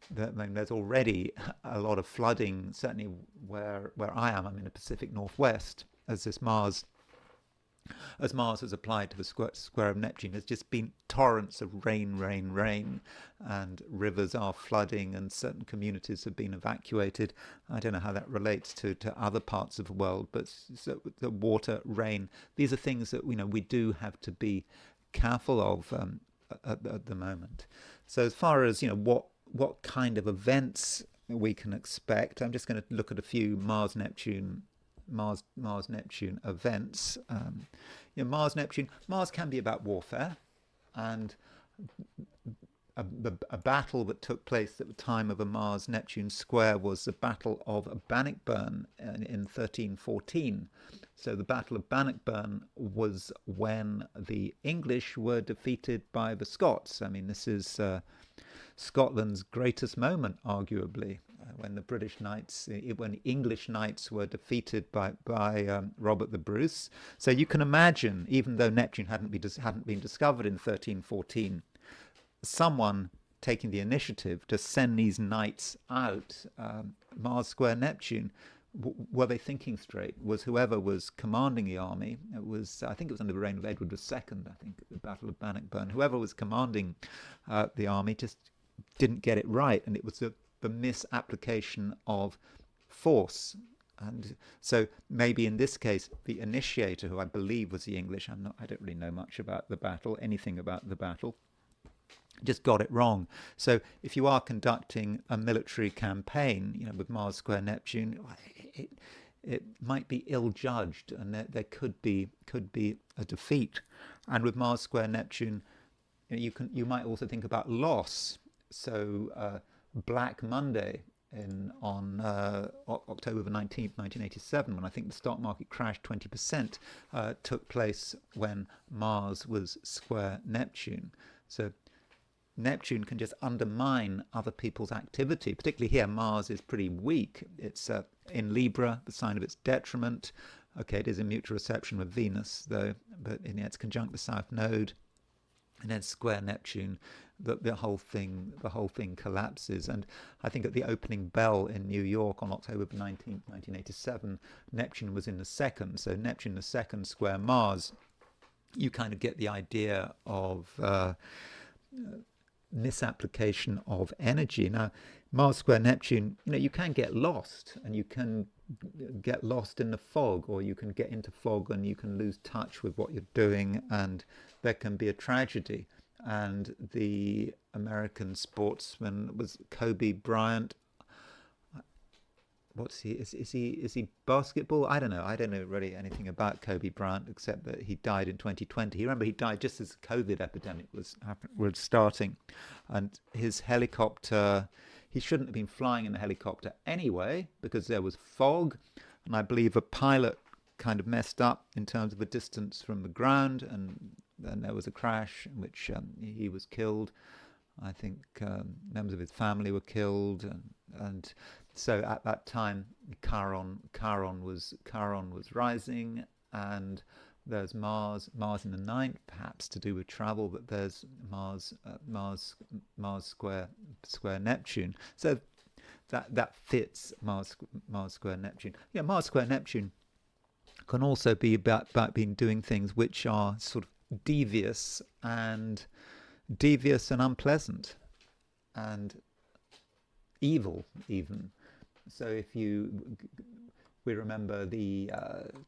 There's already a lot of flooding, certainly where I am. I'm in the Pacific Northwest. As Mars has applied to the square of Neptune, there's just been torrents of rain, and rivers are flooding, and certain communities have been evacuated. I don't know how that relates to other parts of the world, but the water, rain, these are things that we do have to be careful of at the moment. So as far as what kind of events we can expect, I'm just going to look at a few Mars Neptune events. Mars can be about warfare, and a battle that took place at the time of a Mars Neptune square was the Battle of Bannockburn in 1314. So the Battle of Bannockburn was when the English were defeated by the Scots. I mean, this is Scotland's greatest moment, arguably, when the English knights were defeated by Robert the Bruce. So you can imagine, even though Neptune hadn't been discovered in 1314, someone taking the initiative to send these knights out, Mars square Neptune. Were they thinking straight? Was whoever was commanding the army, I think it was under the reign of Edward II, I think, the Battle of Bannockburn, whoever was commanding the army just didn't get it right, and it was the misapplication of force. And so maybe in this case, the initiator, who I believe was the English, I don't really know much about anything about the battle, just got it wrong. So if you are conducting a military campaign, with Mars square Neptune, it might be ill-judged, and there could be a defeat. And with Mars square Neptune, you might also think about loss. So Black Monday on October the 19th, 1987, when I think the stock market crashed 20%, took place when Mars was square Neptune. So Neptune can just undermine other people's activity. Particularly here, Mars is pretty weak. It's in Libra, the sign of its detriment. Okay, it is in mutual reception with Venus, though, but it's conjunct the South Node, and then square Neptune. The whole thing collapses. And I think at the opening bell in New York on October 19th, 1987, Neptune was in the second. So Neptune the second square Mars. You kind of get the idea of misapplication of energy. Now, Mars square Neptune, you can get lost, and you can get lost in the fog, or you can get into fog and you can lose touch with what you're doing, and there can be a tragedy. And the American sportsman was Kobe Bryant. What's he? Is he basketball? I don't know. I don't know really anything about Kobe Bryant except that he died in 2020. Remember, he died just as the COVID epidemic was starting, and his helicopter. He shouldn't have been flying in the helicopter anyway because there was fog, and I believe a pilot kind of messed up in terms of the distance from the ground, and then there was a crash in which he was killed. I think members of his family were killed, and so at that time Chiron was rising, and there's Mars in the ninth, perhaps to do with travel, but there's Mars square Neptune. So that fits Mars square Neptune. Yeah, Mars square Neptune can also be about being doing things which are sort of devious and unpleasant and evil even. So if you We remember the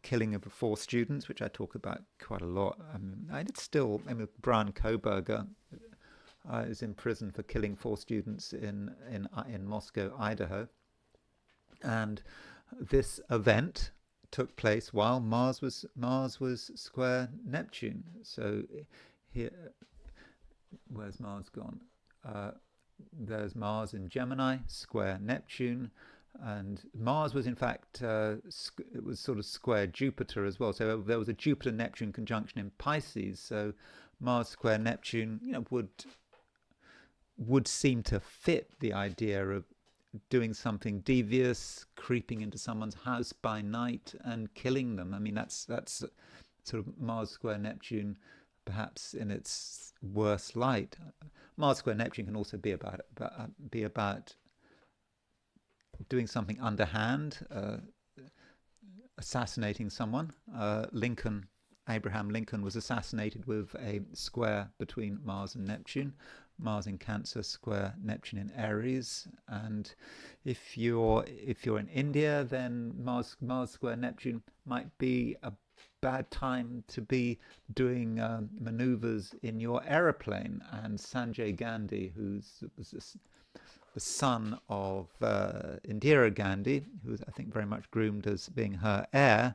killing of 4 students, which I talk about quite a lot. And it's still, Brian Koberger is in prison for killing 4 students in Moscow, Idaho. And this event took place while Mars was square Neptune. So here, where's Mars gone? There's Mars in Gemini, square Neptune, and Mars was in fact it was sort of square Jupiter as well. So there was a Jupiter-Neptune conjunction in Pisces. So Mars square Neptune, would seem to fit the idea of doing something devious, creeping into someone's house by night and killing them. I mean, that's sort of Mars square Neptune, perhaps in its worst light. Mars square Neptune can also be about doing something underhand, assassinating someone. Abraham Lincoln was assassinated with a square between Mars and Neptune. Mars in Cancer, square Neptune in Aries. And if you're in India, then Mars square Neptune might be a bad time to be doing maneuvers in your aeroplane. And Sanjay Gandhi, who's the son of Indira Gandhi, who was, I think, very much groomed as being her heir,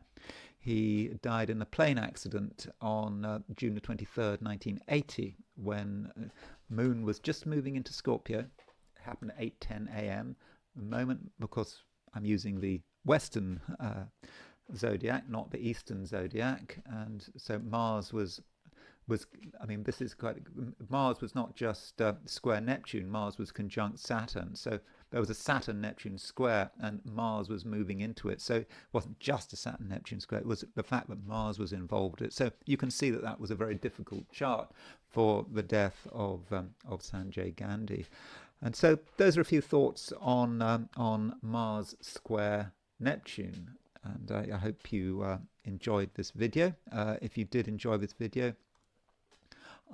he died in a plane accident on June the 23rd, 1980, when Moon was just moving into Scorpio. It happened at 8:10 a.m. The moment, because I'm using the Western zodiac, not the Eastern zodiac, and so Mars was this is quite. Mars was not just square Neptune. Mars was conjunct Saturn. So there was a Saturn-Neptune square, and Mars was moving into it. So it wasn't just a Saturn-Neptune square. It was the fact that Mars was involved in it. So you can see that was a very difficult chart for the death of Sanjay Gandhi. And so those are a few thoughts on Mars square Neptune. And I hope you enjoyed this video. If you did enjoy this video,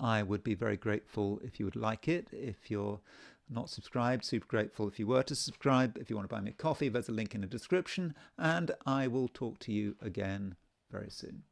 I would be very grateful if you would like it. If you're not subscribed, super grateful if you were to subscribe. If you want to buy me a coffee, there's a link in the description. And I will talk to you again very soon.